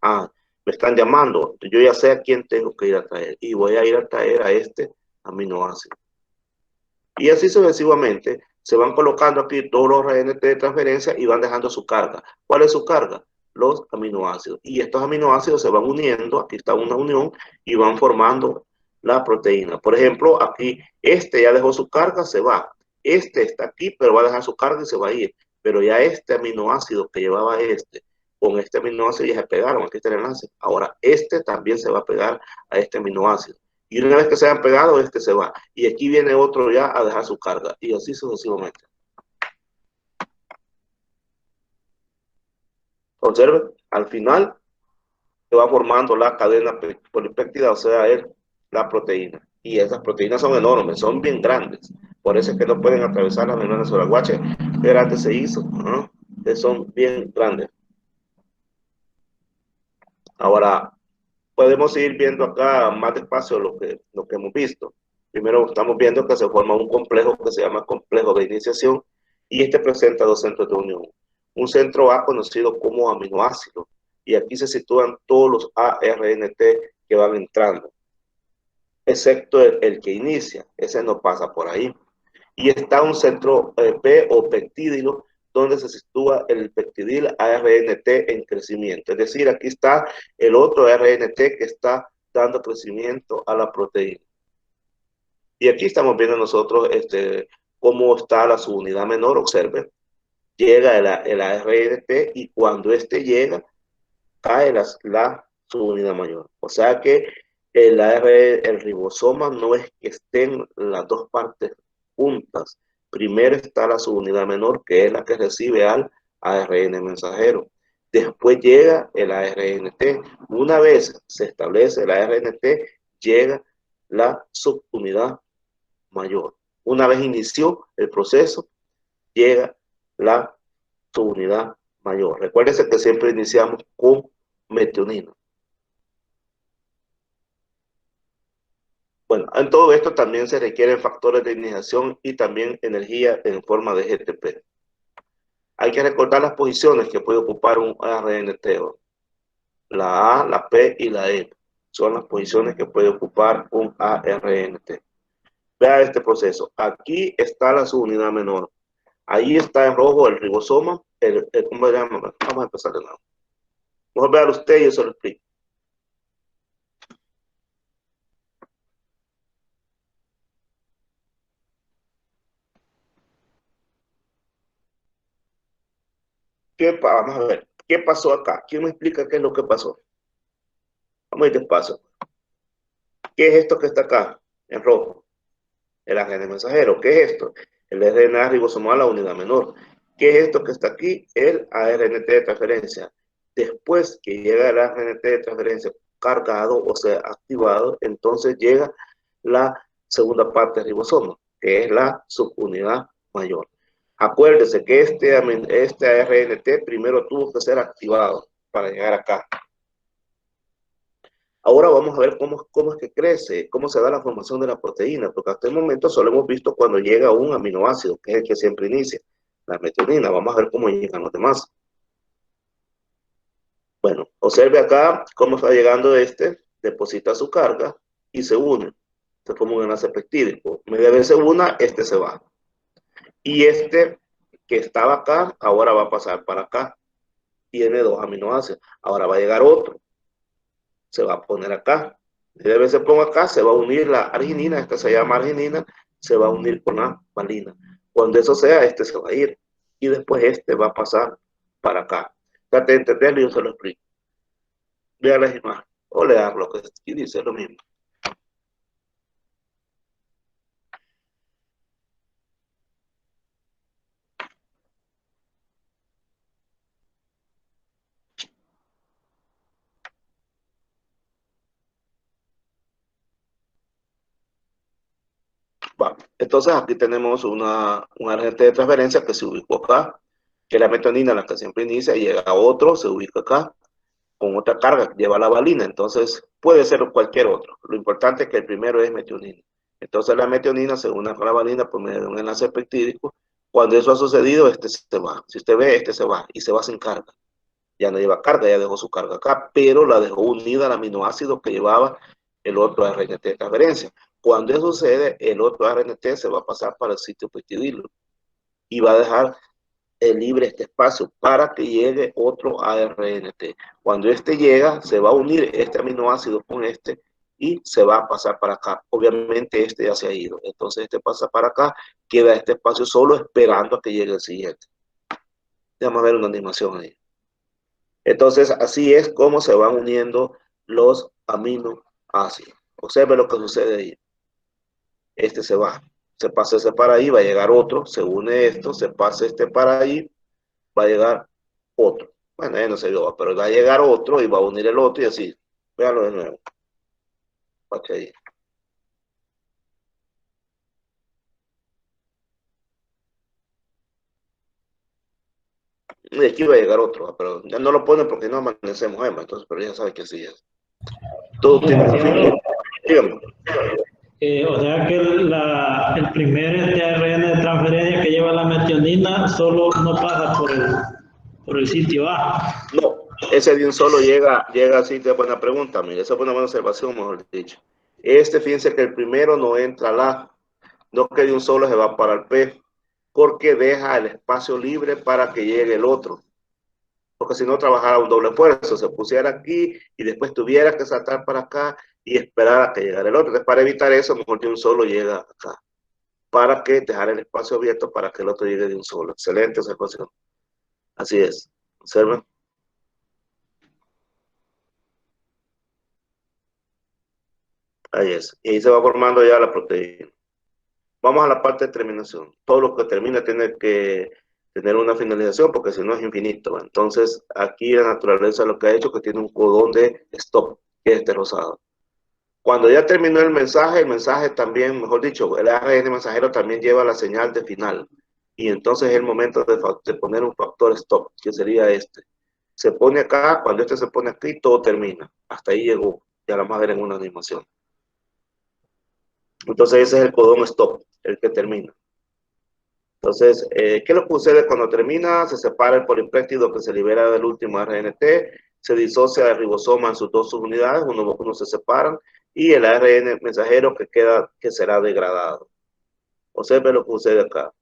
Ah, me están llamando, yo ya sé a quién tengo que ir a traer y voy a ir a traer a este aminoácido. Y así sucesivamente se van colocando aquí todos los ARNT de transferencia y van dejando su carga. ¿Cuál es su carga? Los aminoácidos. Y estos aminoácidos se van uniendo, aquí está una unión, y van formando la proteína. Por ejemplo, aquí este ya dejó su carga, se va. Este está aquí, pero va a dejar su carga y se va a ir. Pero ya este aminoácido que llevaba este, con este aminoácido ya se pegaron, aquí está el enlace. Ahora este también se va a pegar a este aminoácido. Y una vez que se han pegado, este se va. Y aquí viene otro ya a dejar su carga. Y así sucesivamente. Observen, al final se va formando la cadena polipéptida, o sea, la proteína. Y esas proteínas son enormes, son bien grandes. Por eso es que no pueden atravesar las membranas sobre la guache. Qué grande se hizo, ¿no? Que son bien grandes. Ahora, podemos ir viendo acá más despacio lo que hemos visto. Primero estamos viendo que se forma un complejo que se llama complejo de iniciación y este presenta dos centros de unión. Un centro A conocido como aminoácido y aquí se sitúan todos los ARNT que van entrando, excepto el que inicia, ese no pasa por ahí. Y está un centro P o peptídilo donde se sitúa el peptidil ARNT en crecimiento. Es decir, aquí está el otro ARNT que está dando crecimiento a la proteína. Y aquí estamos viendo nosotros cómo está la subunidad menor. Observen, llega el ARNT y cuando este llega, cae la subunidad mayor. O sea que el ribosoma no es que estén las dos partes juntas. Primero está la subunidad menor, que es la que recibe al ARN mensajero. Después llega el ARNT. Una vez se establece el ARNT, llega la subunidad mayor. Una vez inició el proceso, llega la subunidad mayor. Recuérdense que siempre iniciamos con metionina. Bueno, en todo esto también se requieren factores de iniciación y también energía en forma de GTP. Hay que recordar las posiciones que puede ocupar un ARNT. La A, la P y la E son las posiciones que puede ocupar un ARNT. Vea este proceso. Aquí está la subunidad menor. Ahí está en rojo el ribosoma. ¿Cómo se llama? Vamos a empezar de nuevo. Mejor véalo usted y yo se lo explico. Vamos a ver, ¿qué pasó acá? ¿Quién me explica qué es lo que pasó? Vamos a ir despacio. ¿Qué es esto que está acá, en rojo? El ARN mensajero. ¿Qué es esto? El RNA ribosomal, la unidad menor. ¿Qué es esto que está aquí? El ARNT de transferencia. Después que llega el ARNT de transferencia cargado, o sea, activado, entonces llega la segunda parte del ribosoma, que es la subunidad mayor. Acuérdese que este ARNT primero tuvo que ser activado para llegar acá. Ahora vamos a ver cómo es que crece, cómo se da la formación de la proteína, porque hasta el momento solo hemos visto cuando llega un aminoácido, que es el que siempre inicia, la metionina. Vamos a ver cómo llegan los demás. Bueno, observe acá cómo está llegando deposita su carga y se une. Se forma un enlace peptídico. Media vez se una, se va. Y que estaba acá, ahora va a pasar para acá. Tiene dos aminoácidos. Ahora va a llegar otro. Se va a poner acá. Media vez se ponga acá, se va a unir la arginina. Esta se llama arginina. Se va a unir con la valina. Cuando eso sea, se va a ir. Y después va a pasar para acá. Trate de entenderlo y yo se lo explico. Vea las imágenes. O leer lo que aquí dice lo mismo. Va. Entonces aquí tenemos un agente de transferencia que se ubicó acá, que es la metionina, la que siempre inicia, y llega a otro, se ubica acá, con otra carga, que lleva la valina. Entonces puede ser cualquier otro. Lo importante es que el primero es metionina. Entonces la metionina se une con la valina por medio de un enlace peptídico. Cuando eso ha sucedido, se va. Si usted ve, se va y se va sin carga. Ya no lleva carga, ya dejó su carga acá, pero la dejó unida al aminoácido que llevaba el otro ARNT de transferencia. Cuando eso sucede, el otro ARNT se va a pasar para el sitio peptidilo y va a dejar libre este espacio para que llegue otro ARNT. Cuando llega, se va a unir este aminoácido con y se va a pasar para acá. Obviamente ya se ha ido. Entonces pasa para acá, queda este espacio solo esperando a que llegue el siguiente. Vamos a ver una animación ahí. Entonces, así es como se van uniendo los aminoácidos. Observe lo que sucede ahí. Este se va, se pasa ese para ahí, va a llegar otro, se une esto, se pasa este para ahí, va a llegar otro. Bueno, ya no se dio, pero va a llegar otro y va a unir el otro y así. Véanlo de nuevo. Pache ahí. Y aquí va a llegar otro, pero ya no lo ponen porque no amanecemos, entonces, pero ya sabe que así es. Todo tiene un fin. Dígame. O sea que el primer ARN de transferencia que lleva la metionina solo no pasa por el sitio A. No, ese de un solo llega así, de buena pregunta, mire, esa es una buena observación, mejor dicho. Fíjense que el primero no entra al A, no que de un solo se va para el P, porque deja el espacio libre para que llegue el otro. Porque si no trabajara un doble esfuerzo, se pusiera aquí y después tuviera que saltar para acá y esperar a que llegara el otro. Entonces, para evitar eso, mejor de un solo llega acá, para que dejar el espacio abierto para que el otro llegue de un solo. Excelente observación. Así es. Observen. Ahí es. Y ahí se va formando ya la proteína. Vamos a la parte de terminación. Todo lo que termina tiene que tener una finalización porque si no es infinito. Entonces, aquí la naturaleza lo que ha hecho es que tiene un codón de stop, que es este rosado. Cuando ya terminó el mensaje también, mejor dicho, el ARN mensajero también lleva la señal de final. Y entonces es el momento de poner un factor stop, que sería este. Se pone acá, cuando este se pone aquí, todo termina. Hasta ahí llegó. Ya la madre en una animación. Entonces ese es el codón stop, el que termina. Entonces, ¿qué es lo que sucede cuando termina? Se separa el polipéptido que se libera del último RNT, se disocia del ribosoma en sus dos subunidades, uno se separan, y el ARN mensajero que queda, que será degradado. Observe lo que sucede acá.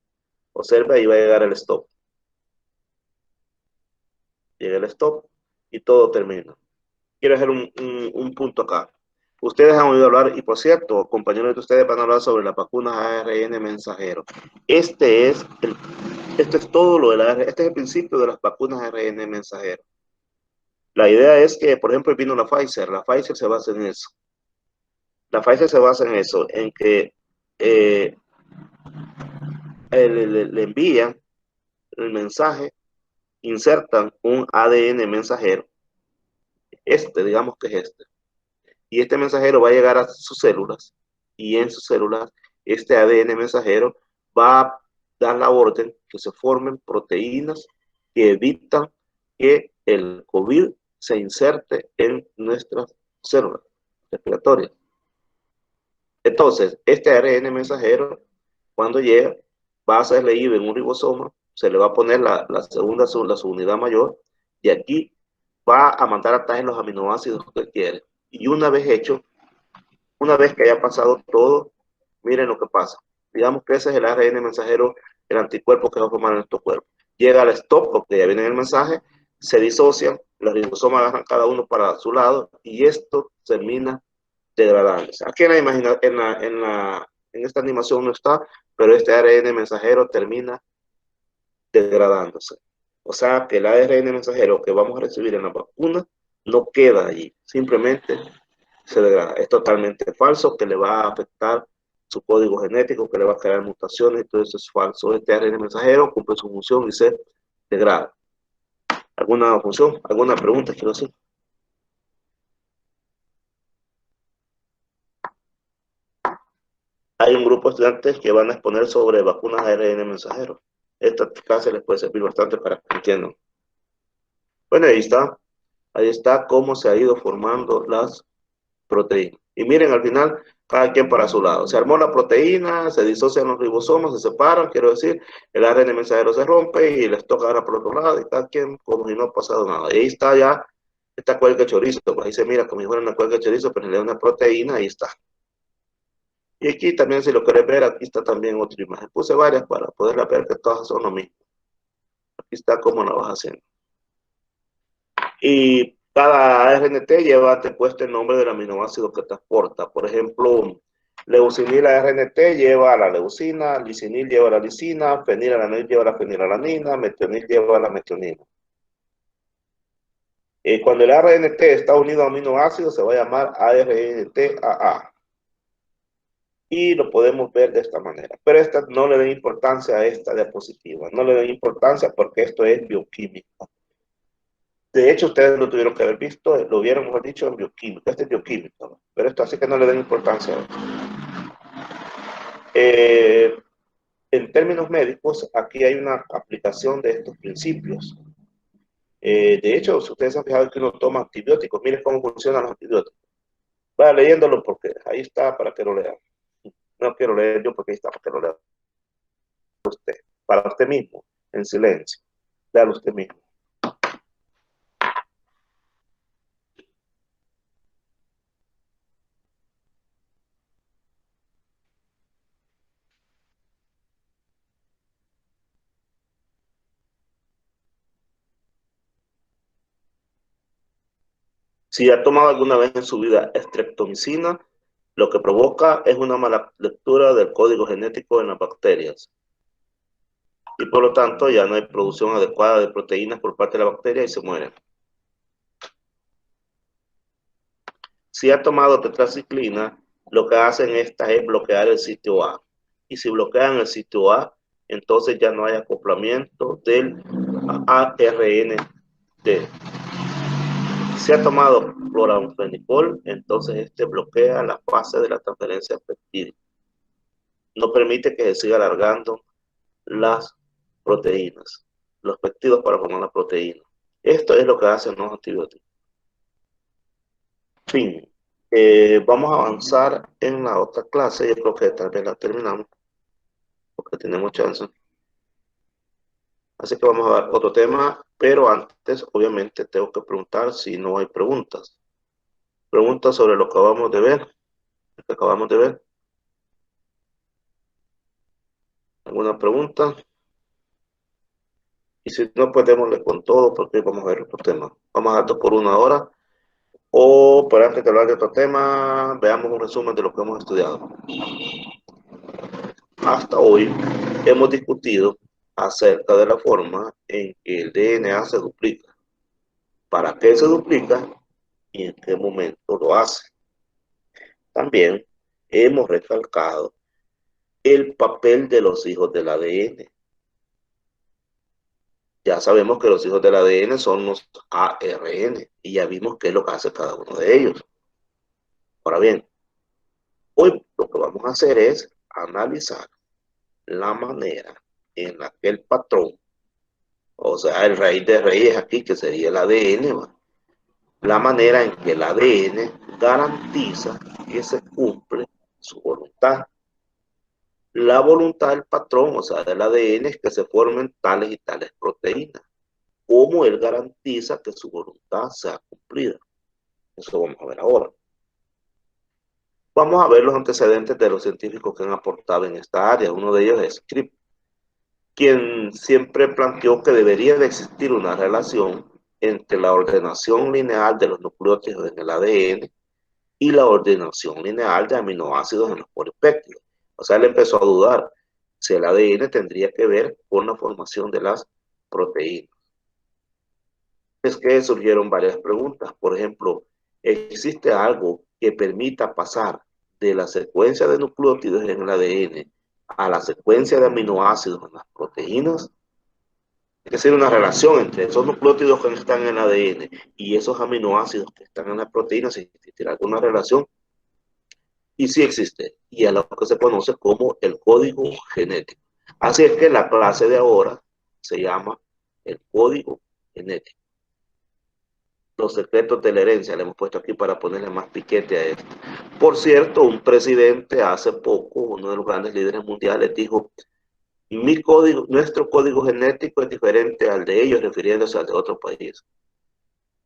Observe, ahí va a llegar el stop. Llega el stop y todo termina. Quiero hacer un punto acá. Ustedes han oído hablar, y por cierto, compañeros de ustedes van a hablar sobre las vacunas ARN mensajero. Esto es todo lo de este es el principio de las vacunas ARN mensajero. La idea es que, por ejemplo, vino la Pfizer se basa en eso. La Pfizer se basa en eso, en que le envían el mensaje, insertan un ADN mensajero, digamos que es este. Y este mensajero va a llegar a sus células y en sus células este ADN mensajero va a dar la orden que se formen proteínas que evitan que el COVID se inserte en nuestras células respiratorias. Entonces, este ARN mensajero, cuando llega, va a ser leído en un ribosoma, se le va a poner la subunidad mayor, y aquí va a mandar a traer los aminoácidos que quiere. Y una vez hecho, una vez que haya pasado todo, miren lo que pasa. Digamos que ese es el ARN mensajero, el anticuerpo que va a formar en nuestro cuerpo. Llega al stop, porque ya viene el mensaje, se disocian, los ribosomas agarran cada uno para su lado, y esto termina degradándose. Aquí en esta animación no está, pero este ARN mensajero termina degradándose. O sea que el ARN mensajero que vamos a recibir en la vacuna no queda allí, simplemente se degrada. Es totalmente falso, que le va a afectar su código genético, que le va a crear mutaciones, y todo eso es falso. Este ARN mensajero cumple su función y se degrada. ¿Alguna función? ¿Alguna pregunta quiero hacer? Hay un grupo de estudiantes que van a exponer sobre vacunas ARN mensajero. Esta clase les puede servir bastante para que entiendan. Bueno, ahí está cómo se ha ido formando las proteínas. Y miren, al final, cada quien para su lado. Se armó la proteína, se disocian los ribosomas, se separan, quiero decir, el ARN mensajero se rompe y les toca ahora por otro lado, y cada quien como si no ha pasado nada. Y ahí está ya esta cuelga de chorizo, pues ahí se mira como si fuera una cuelga de chorizo, pero le da una proteína, ahí está. Y aquí también, si lo querés ver, aquí está también otra imagen. Puse varias para poderla ver, que todas son lo mismo. Aquí está cómo lo vas haciendo. Y cada RNT lleva puesto el nombre del aminoácido que transporta. Por ejemplo, leucinil RNT lleva a la leucina, lisinil lleva a la lisina, fenilalanil lleva a la fenilalanina, metionil lleva a la metionina. Cuando el ARNT está unido a aminoácidos, se va a llamar ARNT-AA. Y lo podemos ver de esta manera. Pero esta no le den importancia a esta diapositiva. No le den importancia porque esto es bioquímica. De hecho, ustedes lo tuvieron que haber visto, lo vieron, mejor dicho, en bioquímica. Este es bioquímica, ¿no? Pero esto así que no le den importancia a esto. En términos médicos, aquí hay una aplicación de estos principios. De hecho, si ustedes han fijado que uno toma antibióticos, miren cómo funcionan los antibióticos. Vaya leyéndolo porque ahí está para que lo lean. No quiero leer yo porque ahí está para que lo lean usted. Para usted mismo, en silencio. Léalo usted mismo. Si ha tomado alguna vez en su vida streptomicina, lo que provoca es una mala lectura del código genético en las bacterias. Y por lo tanto ya no hay producción adecuada de proteínas por parte de la bacteria y se mueren. Si ha tomado tetraciclina, lo que hacen estas es bloquear el sitio A. Y si bloquean el sitio A, entonces ya no hay acoplamiento del ARNT. Si ha tomado cloranfenicol, entonces este bloquea la fase de la transferencia peptídica. No permite que se siga alargando las proteínas, los péptidos para formar la proteína. Esto es lo que hacen los antibióticos. Fin. Vamos a avanzar en la otra clase. Yo creo que tal vez la terminamos porque tenemos chance. Así que vamos a ver otro tema, pero antes, obviamente, tengo que preguntar si no hay preguntas. Preguntas sobre lo que acabamos de ver. Lo que acabamos de ver. ¿Alguna pregunta? Y si no, pues démosle con todo porque vamos a ver otro tema. Vamos a dar 2 por 1 ahora. O, para antes de hablar de otro tema, veamos un resumen de lo que hemos estudiado. Hasta hoy hemos discutido acerca de la forma en que el DNA se duplica, para qué se duplica y en qué momento lo hace. También hemos recalcado el papel de los hijos del ADN. Ya sabemos que los hijos del ADN son los ARN y ya vimos qué es lo que hace cada uno de ellos. Ahora bien, hoy lo que vamos a hacer es analizar la manera en la que el patrón, o sea, el raíz de reyes aquí, que sería el ADN, la manera en que el ADN garantiza que se cumple su voluntad. La voluntad del patrón, o sea, del ADN, es que se formen tales y tales proteínas. ¿Cómo él garantiza que su voluntad sea cumplida? Eso vamos a ver ahora. Vamos a ver los antecedentes de los científicos que han aportado en esta área. Uno de ellos es Crick, quien siempre planteó que debería de existir una relación entre la ordenación lineal de los nucleótidos en el ADN y la ordenación lineal de aminoácidos en los polipéptidos. O sea, él empezó a dudar si el ADN tendría que ver con la formación de las proteínas. Es que surgieron varias preguntas. Por ejemplo, ¿existe algo que permita pasar de la secuencia de nucleótidos en el ADN a la secuencia de aminoácidos en las proteínas? Es decir, una relación entre esos nucleótidos que están en el ADN y esos aminoácidos que están en las proteínas, si existirá alguna relación. Y sí existe, y es lo que se conoce como el código genético. Así es que la clase de ahora se llama el código genético. Los secretos de la herencia le hemos puesto aquí para ponerle más piquete a esto. Por cierto, un presidente hace poco, uno de los grandes líderes mundiales, dijo: nuestro código genético es diferente al de ellos, refiriéndose al de otros países.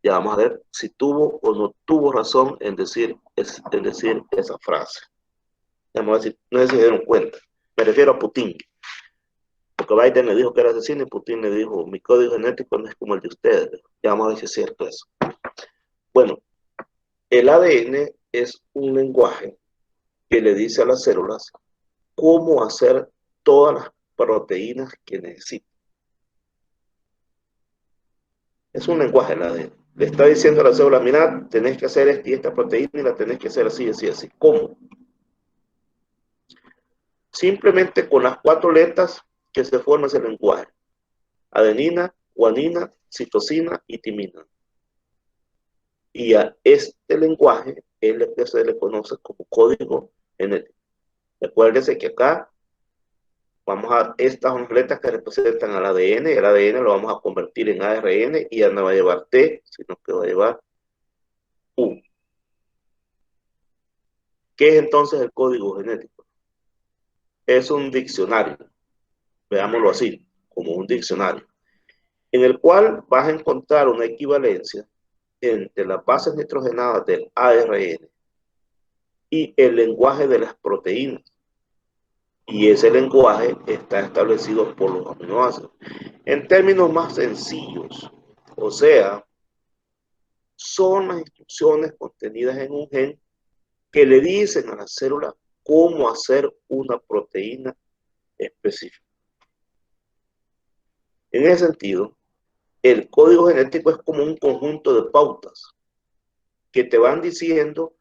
Ya vamos a ver si tuvo o no tuvo razón en decir esa frase. Vamos a decir, no sé si se dieron cuenta. Me refiero a Putin. Porque Biden le dijo que era asesino y Putin le dijo: mi código genético no es como el de ustedes. Ya vamos a ver si es cierto eso. Bueno, el ADN es un lenguaje que le dice a las células cómo hacer todas las proteínas que necesitan. Es un lenguaje el ADN. Le está diciendo a la célula, mira, tenés que hacer esta y esta proteína y la tenés que hacer así, así, así. ¿Cómo? Simplemente con las 4 letras que se forma ese lenguaje. Adenina, guanina, citosina y timina. Y a este lenguaje es lo que se le conoce como código genético. Recuérdense que acá vamos a estas son letras que representan al ADN. El ADN lo vamos a convertir en ARN y ya no va a llevar T, sino que va a llevar U. ¿Qué es entonces el código genético? Es un diccionario, veámoslo así, como un diccionario, en el cual vas a encontrar una equivalencia entre las bases nitrogenadas del ARN y el lenguaje de las proteínas. Y ese lenguaje está establecido por los aminoácidos. En términos más sencillos, o sea, son las instrucciones contenidas en un gen que le dicen a la célula cómo hacer una proteína específica. En ese sentido, el código genético es como un conjunto de pautas que te van diciendo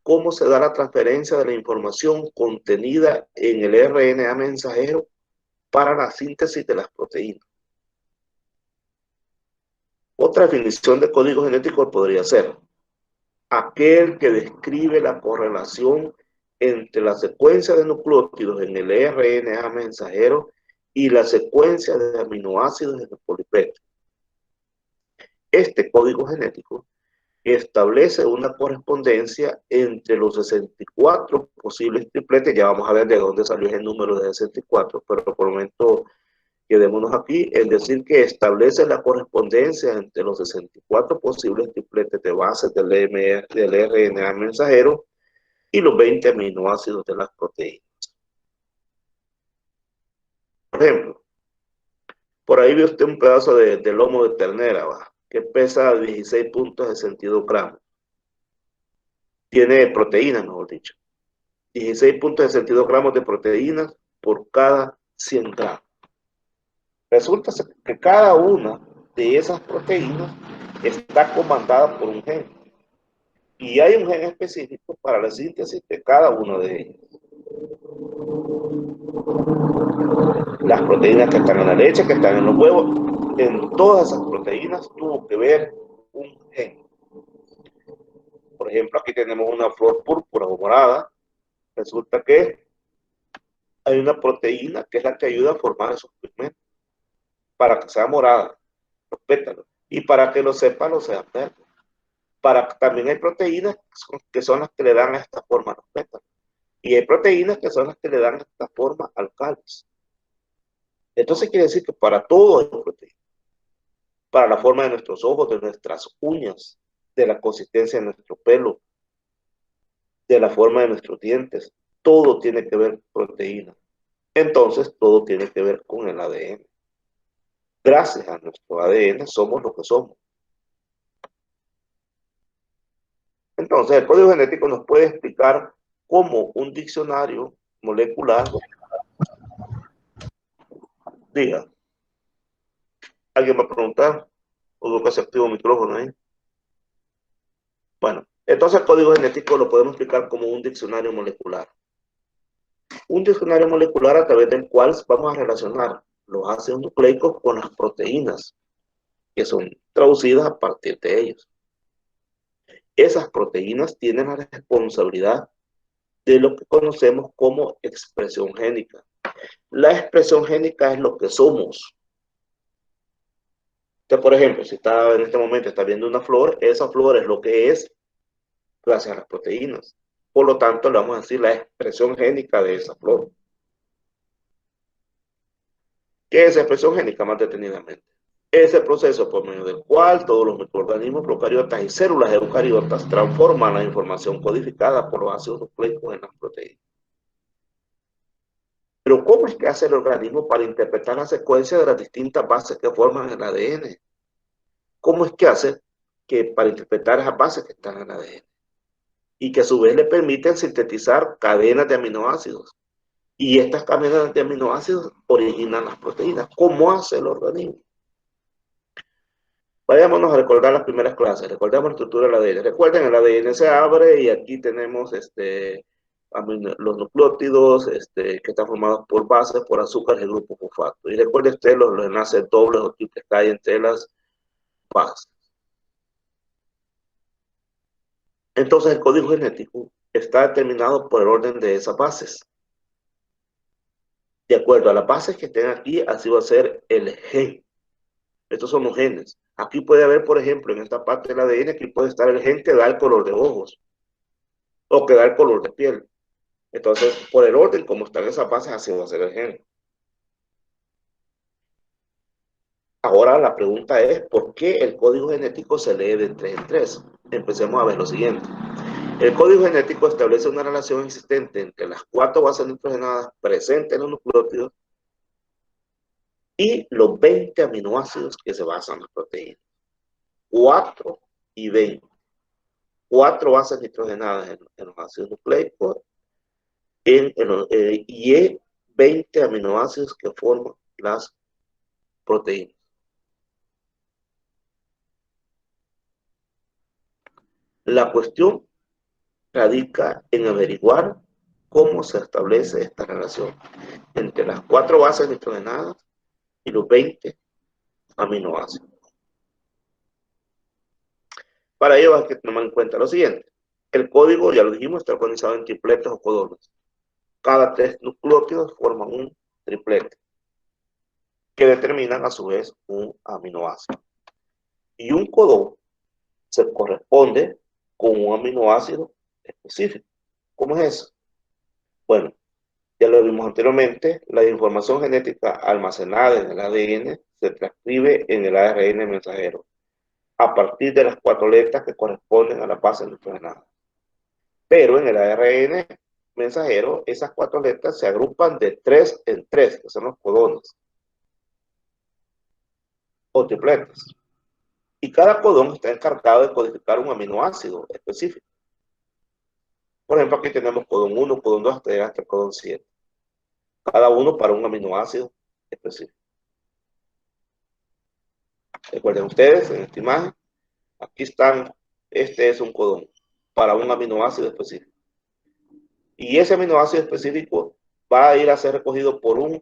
cómo se da la transferencia de la información contenida en el RNA mensajero para la síntesis de las proteínas. Otra definición de código genético podría ser aquel que describe la correlación entre la secuencia de nucleótidos en el RNA mensajero y la secuencia de aminoácidos en el polipéptido. Este código genético establece una correspondencia entre los 64 posibles tripletes. Ya vamos a ver de dónde salió ese número de 64, pero por el momento quedémonos aquí, es decir, que establece la correspondencia entre los 64 posibles tripletes de bases del RNA mensajero y los 20 aminoácidos de las proteínas. Por ejemplo, por ahí ve usted un pedazo de lomo de ternera, ¿va?, que pesa 16.62 gramos. Tiene proteínas, mejor dicho. 16.62 gramos de proteínas por cada 100 gramos. Resulta que cada una de esas proteínas está comandada por un gen. Y hay un gen específico para la síntesis de cada una de ellas. Las proteínas que están en la leche, que están en los huevos, en todas esas proteínas tuvo que ver un gen. Por ejemplo, aquí tenemos una flor púrpura o morada. Resulta que hay una proteína que es la que ayuda a formar esos pigmentos para que sea morada, los pétalos, y para que los sépalos sean verdes. También hay proteínas que son las que le dan esta forma a los pétalos. Y hay proteínas que son las que le dan esta forma al cáliz. Entonces quiere decir que para todo hay proteínas. Para la forma de nuestros ojos, de nuestras uñas, de la consistencia de nuestro pelo, de la forma de nuestros dientes, todo tiene que ver con proteínas. Entonces todo tiene que ver con el ADN. Gracias a nuestro ADN somos lo que somos. Entonces el código genético nos puede explicar cómo un diccionario molecular. Diga. ¿Alguien va a preguntar? ¿O que se activa el micrófono ahí? Bueno, entonces el código genético lo podemos explicar como un diccionario molecular. Un diccionario molecular a través del cual vamos a relacionar los ácidos nucleicos con las proteínas que son traducidas a partir de ellos. Esas proteínas tienen la responsabilidad de lo que conocemos como expresión génica. La expresión génica es lo que somos. Entonces, por ejemplo, si está en este momento está viendo una flor, esa flor es lo que es gracias a las proteínas. Por lo tanto, le vamos a decir la expresión génica de esa flor. ¿Qué es expresión génica? Más detenidamente. Es el proceso por medio del cual todos los microorganismos procariotas y células eucariotas transforman la información codificada por los ácidos nucleicos en las proteínas. Pero ¿cómo es que hace el organismo para interpretar la secuencia de las distintas bases que forman el ADN? ¿Cómo es que hace que para interpretar esas bases que están en el ADN? Y que a su vez le permiten sintetizar cadenas de aminoácidos. Y estas cadenas de aminoácidos originan las proteínas. ¿Cómo hace el organismo? Vayámonos a recordar las primeras clases. Recordemos la estructura del ADN. Recuerden, el ADN se abre y aquí tenemos los nucleótidos que están formados por bases, por azúcares y grupos fosfato. Y recuerden ustedes los enlaces dobles o triples que hay entre las bases. Entonces, el código genético está determinado por el orden de esas bases. De acuerdo a las bases que estén aquí, así va a ser el gen. Estos son los genes. Aquí puede haber, por ejemplo, en esta parte del ADN, aquí puede estar el gen que da el color de ojos o que da el color de piel. Entonces, por el orden como están esas bases, así va a ser el gen. Ahora la pregunta es, ¿por qué el código genético se lee de 3 en 3? Empecemos a ver lo siguiente. El código genético establece una relación existente entre las 4 bases nitrogenadas presentes en los nucleótidos y los 20 aminoácidos que se basan en las proteínas. 4 y 20. 4 bases nitrogenadas en los ácidos nucleicos y 20 aminoácidos que forman las proteínas. La cuestión radica en averiguar cómo se establece esta relación entre las 4 bases nitrogenadas y los 20 aminoácidos. Para ello hay que tomar en cuenta lo siguiente. El código, ya lo dijimos, está organizado en tripletes o codones. Cada 3 nucleótidos forman un triplete que determinan a su vez un aminoácido. Y un codón se corresponde con un aminoácido específico. ¿Cómo es eso? Bueno, ya lo vimos anteriormente, la información genética almacenada en el ADN se transcribe en el ARN mensajero a partir de las 4 letras que corresponden a la base nitrogenada. Pero en el ARN mensajero, esas 4 letras se agrupan de 3 en 3, que son los codones o tripletes. Y cada codón está encargado de codificar un aminoácido específico. Por ejemplo, aquí tenemos codón 1, codón 2, hasta el codón 7. Cada uno para un aminoácido específico. Recuerden ustedes, en esta imagen, aquí están, este es un codón para un aminoácido específico. Y ese aminoácido específico va a ir a ser recogido por un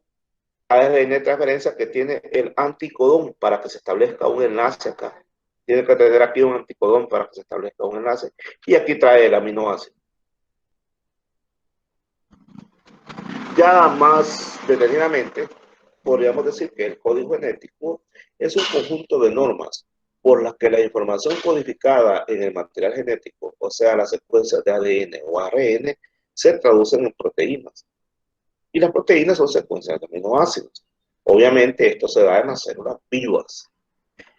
ARN de transferencia que tiene el anticodón para que se establezca un enlace acá. Tiene que tener aquí un anticodón para que se establezca un enlace. Y aquí trae el aminoácido. Ya más detenidamente, podríamos decir que el código genético es un conjunto de normas por las que la información codificada en el material genético, o sea, las secuencias de ADN o ARN, se traducen en proteínas. Y las proteínas son secuencias de aminoácidos. Obviamente esto se da en las células vivas.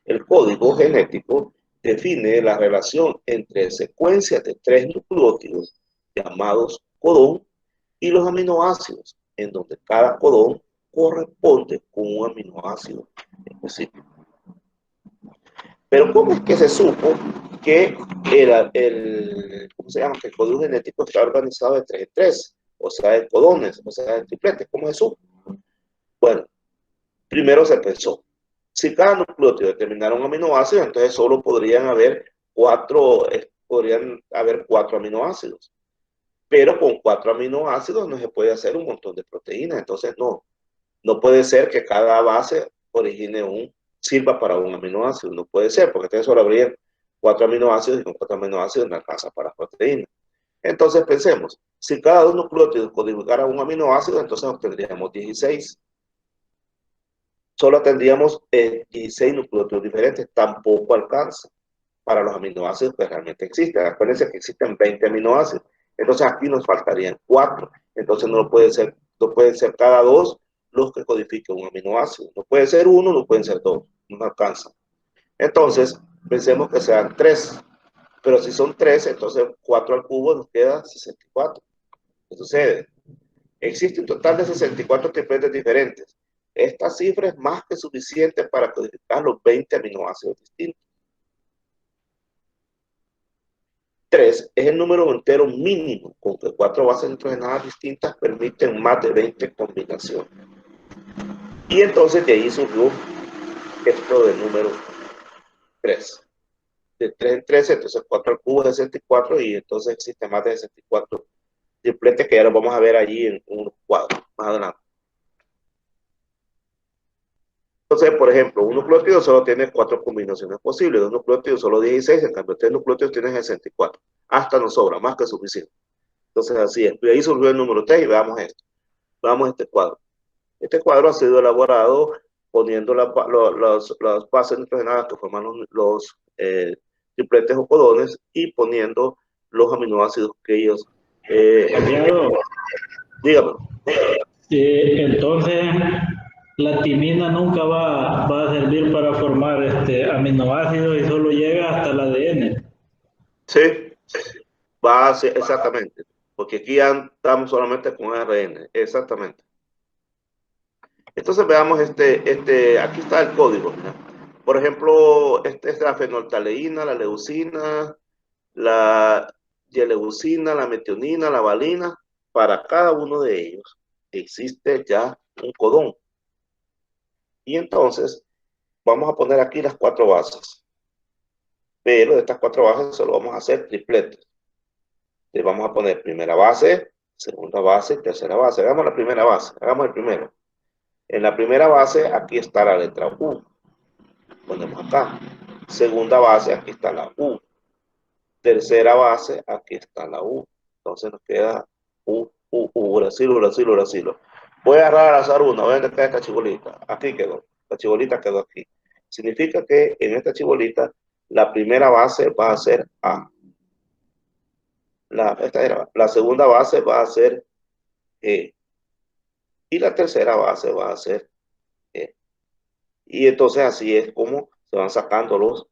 El código genético define la relación entre secuencias de 3 nucleótidos llamados codón y los aminoácidos, en donde cada codón corresponde con un aminoácido específico. Pero ¿cómo es que se supo que ¿cómo se llama? Que el código genético está organizado de 3 en 3, o sea, de codones, o sea, de tripletes? ¿Cómo se supo? Bueno, primero se pensó, si cada nucleótido determinara un aminoácido, entonces solo podrían haber 4 aminoácidos. Pero con 4 aminoácidos no se puede hacer un montón de proteínas. Entonces no puede ser que cada base sirva para un aminoácido. No puede ser, porque entonces solo habría 4 aminoácidos y con 4 aminoácidos no alcanza para proteínas. Entonces pensemos, si cada 2 nucleótidos codificara un aminoácido, entonces obtendríamos 16. Solo tendríamos 16 nucleótidos diferentes. Tampoco alcanza para los aminoácidos que realmente existen. Acuérdense que existen 20 aminoácidos. Entonces aquí nos faltarían 4. Entonces no pueden ser cada 2 los que codifiquen un aminoácido. No puede ser 1, no pueden ser 2. No alcanza. Entonces, pensemos que sean 3. Pero si son 3, entonces 4 al cubo nos queda 64. ¿Qué sucede? Existe un total de 64 tripletes diferentes. Esta cifra es más que suficiente para codificar los 20 aminoácidos distintos. 3 es el número entero mínimo con que 4 bases nitrogenadas distintas permiten más de 20 combinaciones. Y entonces de ahí surgió esto de número 3. De 3 en 13, entonces 4 al cubo es 64 y entonces existe más de 64 tripletes que ya los vamos a ver allí en un cuadro más adelante. Entonces, por ejemplo, un nucleótido solo tiene 4 combinaciones posibles, un nucleótido solo 16, en cambio 3 nucleótidos tienen 64. Hasta nos sobra, más que suficiente. Entonces, así es. Y ahí surgió el número 3 y veamos esto. Veamos este cuadro. Este cuadro ha sido elaborado poniendo las bases nitrogenadas que forman los tripletes o codones y poniendo los aminoácidos que ellos... Aliado, dígame. entonces la timina nunca va a servir para formar aminoácidos y solo llega hasta el ADN. Sí, va a ser exactamente. Porque aquí ya estamos solamente con ARN. Exactamente. Entonces veamos aquí está el código. ¿No? Por ejemplo, es la fenolftaleína, la leucina, la geleucina, la metionina, la valina. Para cada uno de ellos existe ya un codón. Y entonces vamos a poner aquí las 4 bases. Pero de estas 4 bases solo vamos a hacer tripletes. Le vamos a poner primera base, segunda base, tercera base. Hagamos la primera base, hagamos el primero. En la primera base, aquí está la letra U. Ponemos acá. Segunda base, aquí está la U. Tercera base, aquí está la U. Entonces nos queda uracilo. Voy a agarrar al azar una, voy a dejar esta chibolita. Aquí quedó. La chibolita quedó aquí. Significa que en esta chibolita, la primera base va a ser A. La segunda base va a ser E. Y la tercera base va a ser E. Y entonces así es como se van sacando los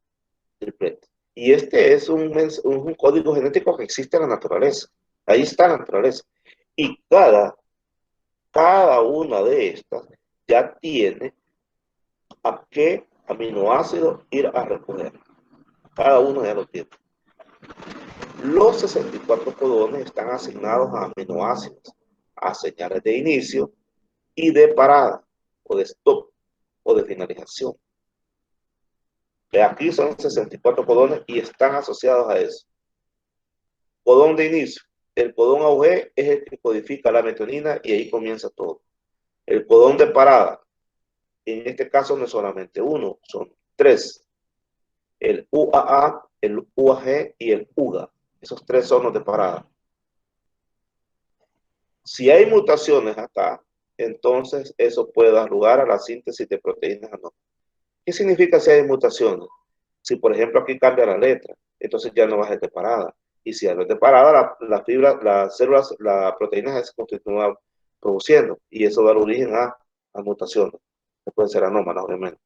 tripletes. Y este es un código genético que existe en la naturaleza. Ahí está la naturaleza. Y cada una de estas ya tiene a qué aminoácido ir a recoger. Cada uno ya lo tiene. Los 64 codones están asignados a aminoácidos, a señales de inicio y de parada, o de stop, o de finalización. De aquí son 64 codones y están asociados a eso. Codón de inicio. El codón AUG es el que codifica la metionina y ahí comienza todo. El codón de parada, en este caso no es solamente uno, son 3. El UAA, el UAG y el UGA. Esos 3 son los de parada. Si hay mutaciones acá, entonces eso puede dar lugar a la síntesis de proteínas no. ¿Qué significa si hay mutaciones? Si por ejemplo aquí cambia la letra, entonces ya no va a ser de parada. Y si no es de parada, la fibra, las células, la proteína se continúa produciendo y eso da origen a mutaciones, que pueden ser anómalas, obviamente.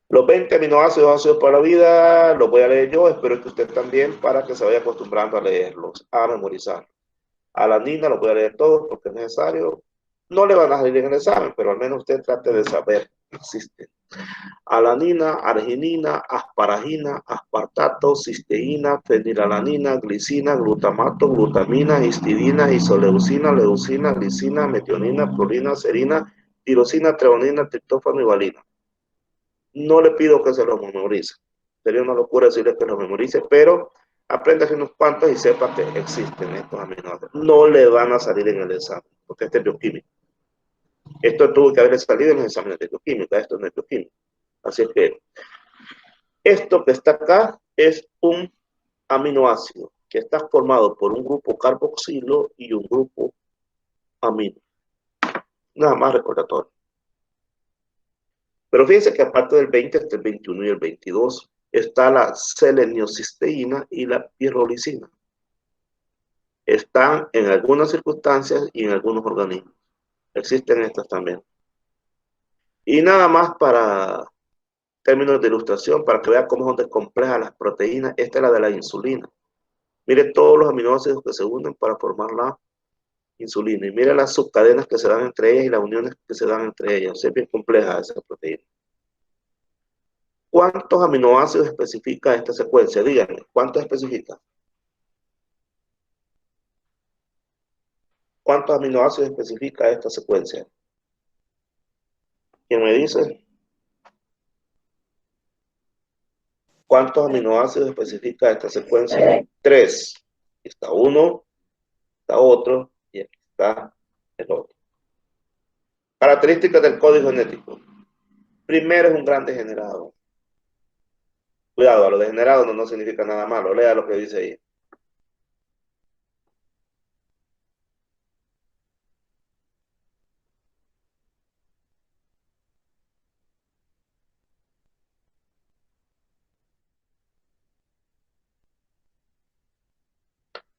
Los 20 aminoácidos ácidos para la vida, los voy a leer yo, espero que usted también, para que se vaya acostumbrando a leerlos, a memorizar. Alanina lo voy a leer todos porque es necesario. No le van a salir en el examen, pero al menos usted trate de saber que existen. Alanina, arginina, asparagina, aspartato, cisteína, fenilalanina, glicina, glutamato, glutamina, histidina, isoleucina, leucina, glicina, metionina, prolina, serina, tirosina, treonina, triptófano y valina. No le pido que se lo memorice. Sería una locura decirle que lo memorice, pero aprenda unos cuantos y sepa que existen estos aminoácidos. No le van a salir en el examen, porque este es bioquímico. Esto tuvo que haber salido en los exámenes de bioquímica, esto no es bioquímica. Así es que esto que está acá es un aminoácido que está formado por un grupo carboxilo y un grupo amino. Nada más recordatorio. Pero fíjense que aparte del 20, este el 21 y el 22, está la seleniocisteína y la pirolicina. Están en algunas circunstancias y en algunos organismos. Existen estas también. Y nada más para términos de ilustración, para que vean cómo son de complejas las proteínas. Esta es la de la insulina. Mire todos los aminoácidos que se unen para formar la insulina. Y mire las subcadenas que se dan entre ellas y las uniones que se dan entre ellas. Es bien compleja esa proteína. ¿Cuántos aminoácidos especifica esta secuencia? Díganme, ¿cuántos especifica? ¿Cuántos aminoácidos especifica esta secuencia? ¿Quién me dice? ¿Cuántos aminoácidos especifica esta secuencia? 3. Aquí está uno, está otro y aquí está el otro. Características del código genético. Primero, es un gran degenerado. Cuidado, a lo degenerado no significa nada malo. Lea lo que dice ahí.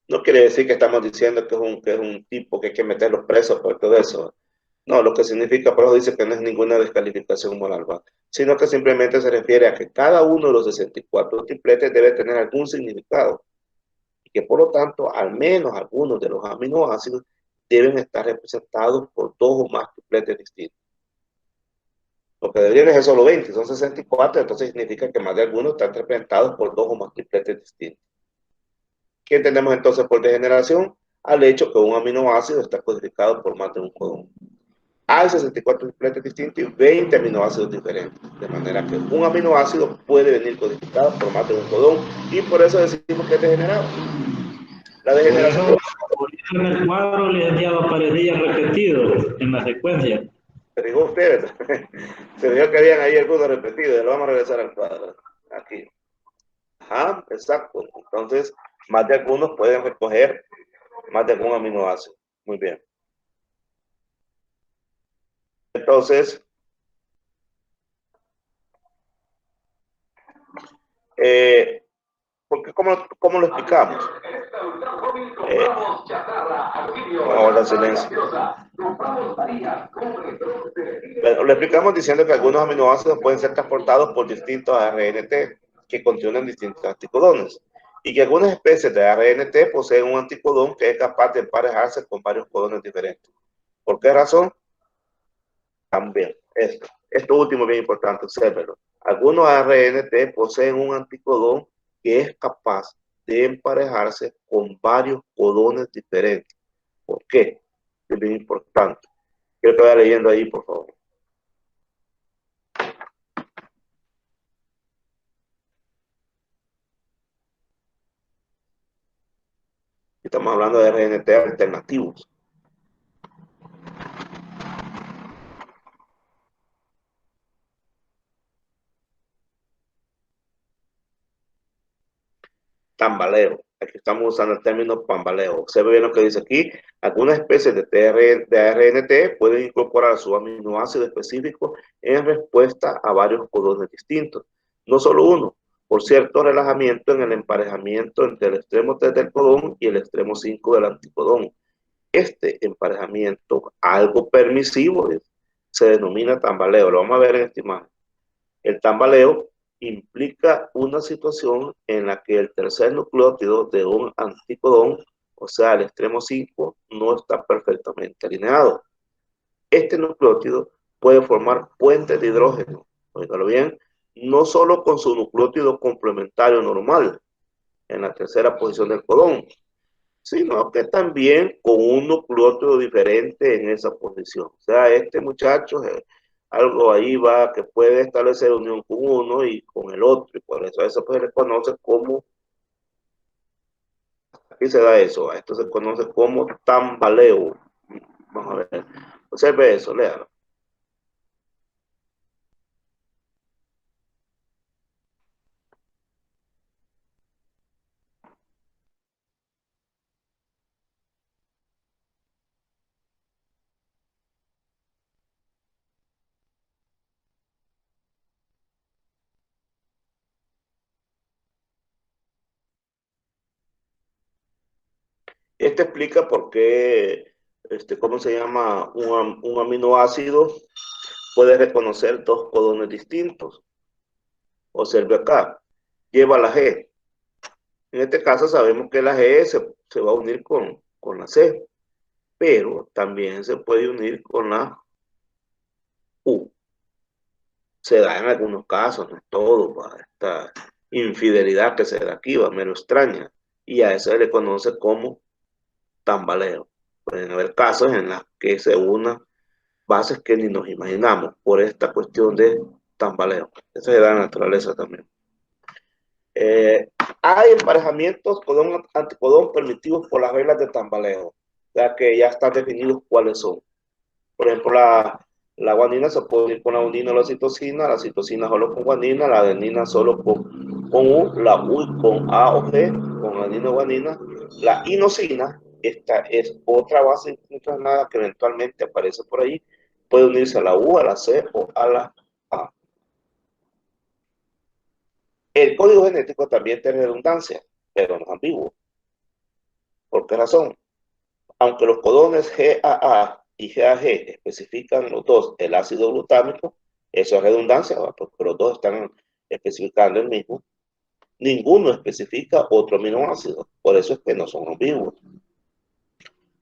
No quiere decir que estamos diciendo que es un tipo que hay que meterlos presos por todo eso. No, lo que significa, por eso dice que no es ninguna descalificación moral, ¿va? Sino que simplemente se refiere a que cada uno de los 64 tripletes debe tener algún significado. Y que por lo tanto, al menos algunos de los aminoácidos deben estar representados por 2 o más tripletes distintos. Lo que deberían ser solo 20, son 64, entonces significa que más de algunos están representados por 2 o más tripletes distintos. ¿Qué entendemos entonces por degeneración? Al hecho que un aminoácido está codificado por más de un codón. Hay 64 tripletes distintos y 20 aminoácidos diferentes. De manera que un aminoácido puede venir codificado por más de un codón y por eso decimos que es degenerado. La degeneración... Por eso en el cuadro, licenciado, aparecía repetido en la secuencia. Se dijo usted, se dijo que habían ahí algunos repetidos, ya lo vamos a regresar al cuadro. Aquí. Ajá, exacto. Entonces, más de algunos pueden recoger más de algún aminoácido. Muy bien. Entonces, porque ¿cómo lo explicamos? Ahora silencio. Bueno, lo explicamos diciendo que algunos aminoácidos pueden ser transportados por distintos ARNT que contienen distintos anticodones y que algunas especies de ARNT poseen un anticodón que es capaz de emparejarse con varios codones diferentes. ¿Por qué razón? También esto último es bien importante, obsérvelo. Algunos ARNT poseen un anticodón que es capaz de emparejarse con varios codones diferentes. ¿Por qué? Es bien importante. Quiero que vaya leyendo ahí, por favor. Estamos hablando de RNT alternativos. Tambaleo. Aquí estamos usando el término pambaleo. Observe bien lo que dice aquí. Algunas especies de ARNT pueden incorporar su aminoácido específico en respuesta a varios codones distintos. No solo uno, por cierto relajamiento en el emparejamiento entre el extremo 3 del codón y el extremo 5 del anticodón. Este emparejamiento, algo permisivo, se denomina tambaleo. Lo vamos a ver en esta imagen. El tambaleo implica una situación en la que el tercer nucleótido de un anticodón, o sea, el extremo 5, no está perfectamente alineado. Este nucleótido puede formar puentes de hidrógeno, oígalo bien, no solo con su nucleótido complementario normal, en la tercera posición del codón, sino que también con un nucleótido diferente en esa posición. O sea, este muchacho, algo ahí va que puede establecer unión con uno y con el otro, y por eso se le conoce como, aquí se da eso, a esto se conoce como tambaleo. Vamos a ver, observe eso, léalo. Este explica por qué, ¿cómo se llama? Un aminoácido puede reconocer 2 codones distintos. Observe acá, lleva la G. En este caso sabemos que la G se va a unir con la C, pero también se puede unir con la U. Se da en algunos casos, no es todo, para esta infidelidad que se da aquí, va, me lo extraña, y a eso se le conoce como tambaleo. Pueden haber casos en los que se unan bases que ni nos imaginamos por esta cuestión de tambaleo. Eso se da en la naturaleza también. Hay emparejamientos codón-anticodón permitidos por las reglas de tambaleo, o sea que ya están definidos cuáles son. Por ejemplo, la guanina se puede unir con la undina o la citosina solo con guanina, la adenina solo con U, la U con A o G, con adenina o guanina. La inosina, esta es otra base internacional que eventualmente aparece por ahí, puede unirse a la U, a la C o a la A. El código genético también tiene redundancia, pero no es ambiguo. ¿Por qué razón? Aunque los codones GAA y GAG especifican los dos el ácido glutámico, eso es redundancia, porque los dos están especificando el mismo, ninguno especifica otro aminoácido, por eso es que no son ambiguos.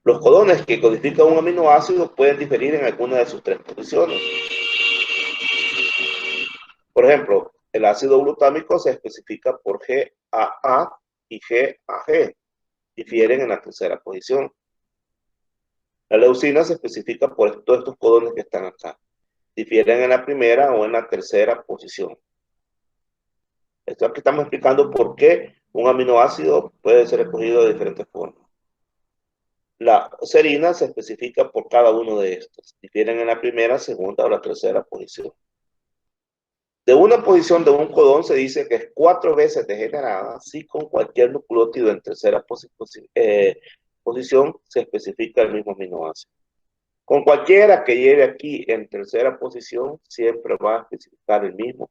Los codones que codifican un aminoácido pueden diferir en alguna de sus tres posiciones. Por ejemplo, el ácido glutámico se especifica por GAA y GAG, difieren en la tercera posición. La leucina se especifica por todos estos codones que están acá, difieren en la primera o en la tercera posición. Esto aquí estamos explicando por qué un aminoácido puede ser escogido de diferentes formas. La serina se especifica por cada uno de estos, difieren en la primera, segunda o la tercera posición. De una posición de un codón se dice que es 4 veces degenerada si con cualquier nucleótido en tercera posición se especifica el mismo aminoácido. Con cualquiera que lleve aquí en tercera posición siempre va a especificar el mismo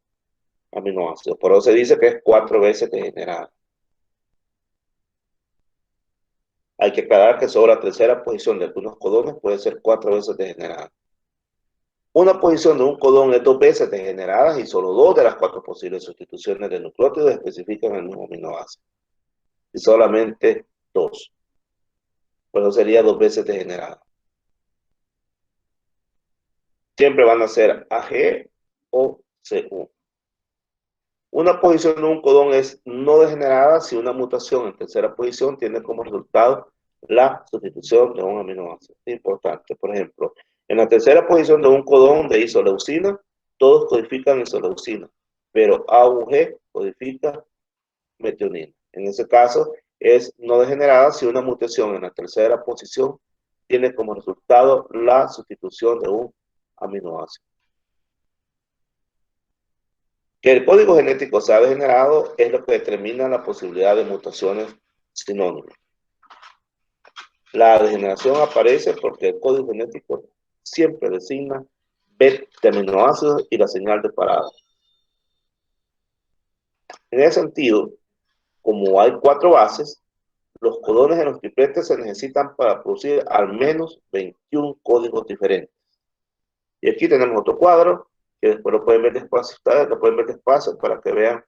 aminoácido. Por eso se dice que es 4 veces degenerada. Hay que aclarar que solo la tercera posición de algunos codones puede ser 4 veces degenerada. Una posición de un codón es 2 veces degenerada y solo 2 de las 4 posibles sustituciones de nucleótidos especifican el mismo aminoácido. Y solamente 2. Por eso sería 2 veces degenerada. Siempre van a ser AG o CU. Una posición de un codón es no degenerada si una mutación en tercera posición tiene como resultado la sustitución de un aminoácido. Es importante. Por ejemplo, en la tercera posición de un codón de isoleucina, todos codifican isoleucina, pero AUG codifica metionina. En ese caso, es no degenerada si una mutación en la tercera posición tiene como resultado la sustitución de un aminoácido. Que el código genético sea degenerado es lo que determina la posibilidad de mutaciones sinónimas. La degeneración aparece porque el código genético siempre designa bit de aminoácidos y la señal de parada. En ese sentido, como hay 4 bases, los codones en los tripletes se necesitan para producir al menos 21 códigos diferentes. Y aquí tenemos otro cuadro, que después lo pueden ver despacio, para que vean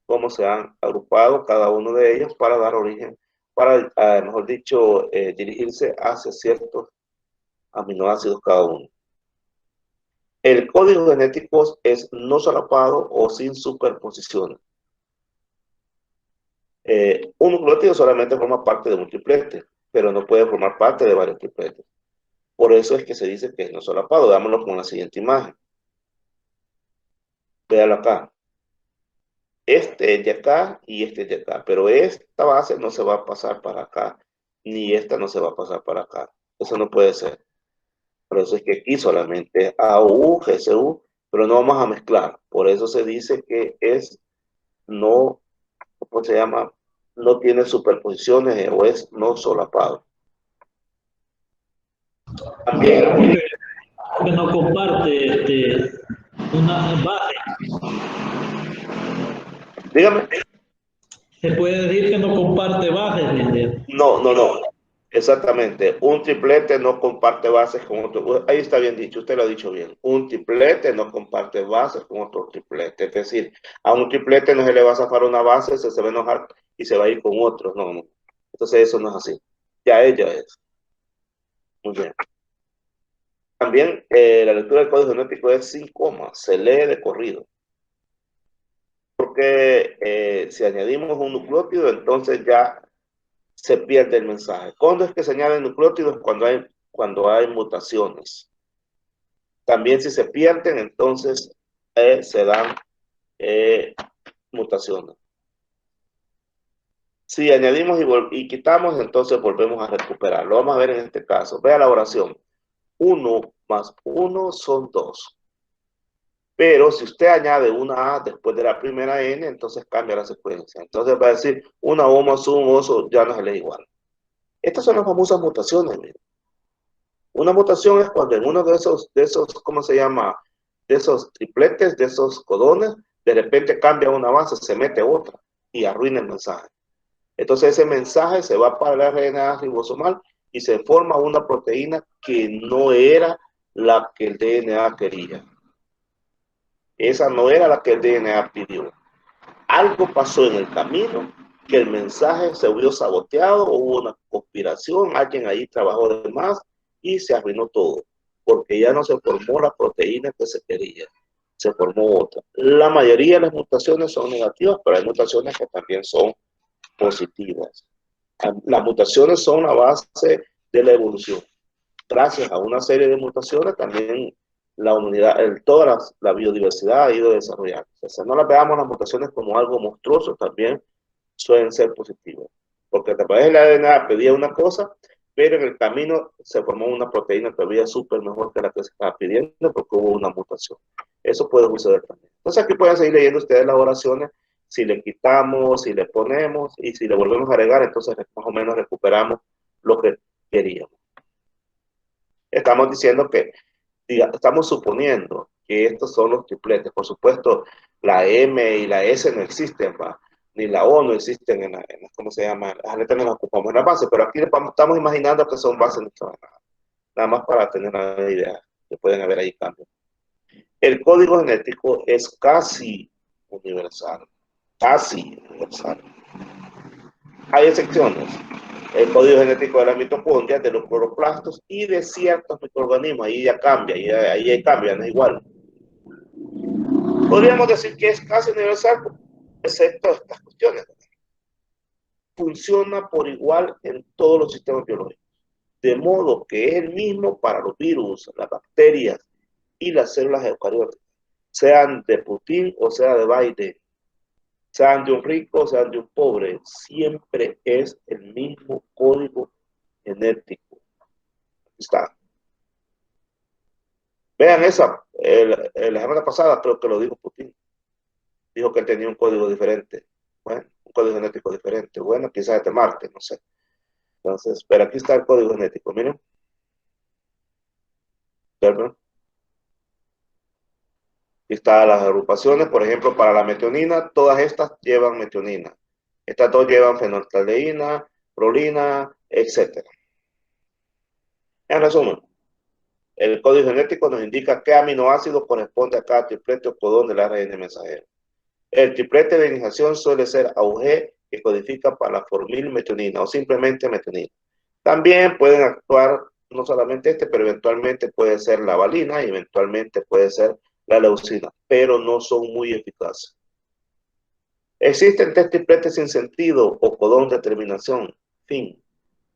cómo se han agrupado cada uno de ellos para dar origen, para, mejor dicho, dirigirse hacia ciertos aminoácidos cada uno. El código genético es no solapado o sin superposiciones. Un nucleótido solamente forma parte de un triplete, pero no puede formar parte de varios tripletes. Por eso es que se dice que es no solapado. Veámoslo con la siguiente imagen. Véalo acá. Este es de acá y este es de acá, pero esta base no se va a pasar para acá, ni esta no se va a pasar para acá. Eso no puede ser. Por eso es que aquí solamente AU, GCU, pero no vamos a mezclar. Por eso se dice que es no, ¿cómo se llama? No tiene superposiciones o es no solapado. También, Que no comparte una base. dígame. Se puede decir que no comparte bases, ¿entiendes? No. Exactamente. Un triplete no comparte bases con otro. Ahí está bien dicho, usted lo ha dicho bien. Un triplete no comparte bases con otro triplete. Es decir, a un triplete no se le va a zafar una base, se va a enojar y se va a ir con otro. No. Entonces eso no es así. Ya ella es. Muy bien. También la lectura del código genético es sin coma. Se lee de corrido. Porque si añadimos un nucleótido, entonces ya se pierde el mensaje. ¿Cuándo es que se añaden nucleótidos? Cuando hay mutaciones. También si se pierden, entonces se dan mutaciones. Si añadimos y quitamos, entonces volvemos a recuperar. Lo vamos a ver en este caso. Vea la oración. 1 más 1 son 2. Pero si usted añade una A después de la primera N, entonces cambia la secuencia. Entonces va a decir una O más un oso ya no se lee igual. Estas son las famosas mutaciones. Miren. Una mutación es cuando en uno de esos, ¿cómo se llama? De esos tripletes, de esos codones, de repente cambia una base, se mete otra y arruina el mensaje. Entonces ese mensaje se va para la RNA ribosomal y se forma una proteína que no era la que el DNA quería. Esa no era la que el DNA pidió. Algo pasó en el camino, que el mensaje se vio saboteado, hubo una conspiración, alguien ahí trabajó de más y se arruinó todo, porque ya no se formó la proteína que se quería, se formó otra. La mayoría de las mutaciones son negativas, pero hay mutaciones que también son positivas. Las mutaciones son la base de la evolución. Gracias a una serie de mutaciones también la humanidad, toda la biodiversidad ha ido desarrollando. O sea, no las veamos las mutaciones como algo monstruoso, también suelen ser positivas. Porque a través del ADN pedía una cosa, pero en el camino se formó una proteína todavía súper mejor que la que se estaba pidiendo porque hubo una mutación. Eso puede suceder también. Entonces aquí pueden seguir leyendo ustedes las oraciones. Si le quitamos, si le ponemos y si le volvemos a agregar, entonces más o menos recuperamos lo que queríamos. Estamos diciendo que, estamos suponiendo que estos son los tripletes. Por supuesto, la M y la S no existen, ¿va? Ni la O no existen ¿cómo se llama? Las letras no las ocupamos en la base, pero aquí estamos imaginando que son bases nitrogenadas. Nada más para tener una idea, que pueden haber ahí cambios. El código genético es casi universal. Casi universal. Hay excepciones. El código genético de la mitocondria, de los cloroplastos y de ciertos microorganismos. Ahí ya cambia, ahí cambia, no es igual. Podríamos decir que es casi universal, excepto estas cuestiones. Funciona por igual en todos los sistemas biológicos. De modo que es el mismo para los virus, las bacterias y las células eucarióticas. Sean de Putin o sea de Biden. Sean de un rico, sean de un pobre, siempre es el mismo código genético. Aquí está. Vean esa, la semana pasada creo que lo dijo Putin. Dijo que él tenía un código diferente. Bueno, un código genético diferente. Bueno, quizás es de Marte, no sé. Entonces, pero aquí está el código genético, miren. ¿Verdad? Aquí están las agrupaciones, por ejemplo, para la metionina, todas estas llevan metionina. Estas dos llevan fenolftaleína, prolina, etc. En resumen, el código genético nos indica qué aminoácido corresponde a cada triplete o codón del ARN mensajero. El triplete de iniciación suele ser AUG, que codifica para la formilmetionina o simplemente metionina. También pueden actuar no solamente pero eventualmente puede ser la valina y eventualmente puede ser la leucina, pero no son muy eficaces. Existen tres tripletes sin sentido o codón de terminación, fin.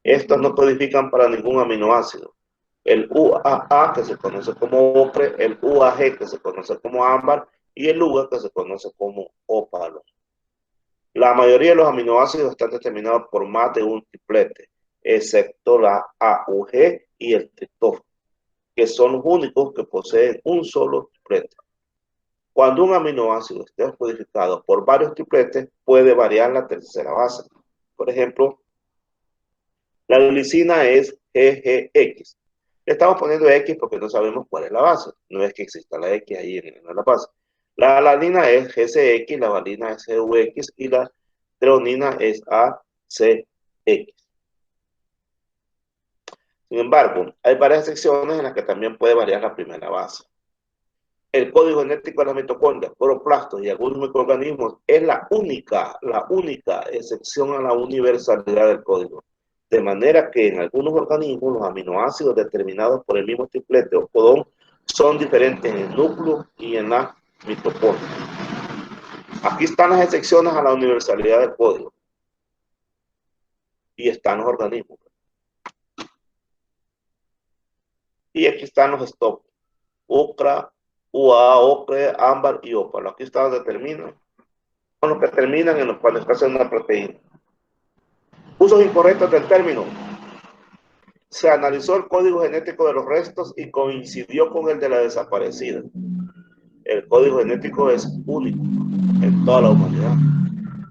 Estos no codifican para ningún aminoácido. El UAA, que se conoce como ocre, el UAG, que se conoce como ámbar, y el UGA, que se conoce como ópalo. La mayoría de los aminoácidos están determinados por más de un triplete, excepto la AUG y el triptófano, que son los únicos que poseen un solo triplete. Cuando un aminoácido esté codificado por varios tripletes, puede variar la tercera base. Por ejemplo, la glicina es GGX. Le estamos poniendo X porque no sabemos cuál es la base. No es que exista la X ahí en la base. La alanina es GCX, la valina es GUX y la treonina es ACX. Sin embargo, hay varias secciones en las que también puede variar la primera base. El código genético de las mitocondrias, cloroplastos y algunos microorganismos es la única excepción a la universalidad del código. De manera que en algunos organismos los aminoácidos determinados por el mismo triplete o codón son diferentes en el núcleo y en la mitocondria. Aquí están las excepciones a la universalidad del código. Y están los organismos. Y aquí están los stop. UCRA, UA, ocre, ámbar y ópalo. Aquí está donde terminan. Son los que terminan cuando está haciendo una proteína. Usos incorrectos del término. Se analizó el código genético de los restos y coincidió con el de la desaparecida. El código genético es único en toda la humanidad.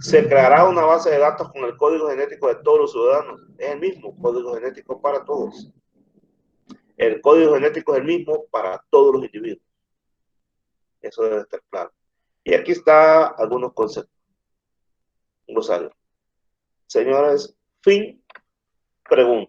Se creará una base de datos con el código genético de todos los ciudadanos. Es el mismo código genético para todos. El código genético es el mismo para todos los individuos. Eso debe estar claro. Y aquí está algunos conceptos. Un glosario. Señores, fin, pregunta.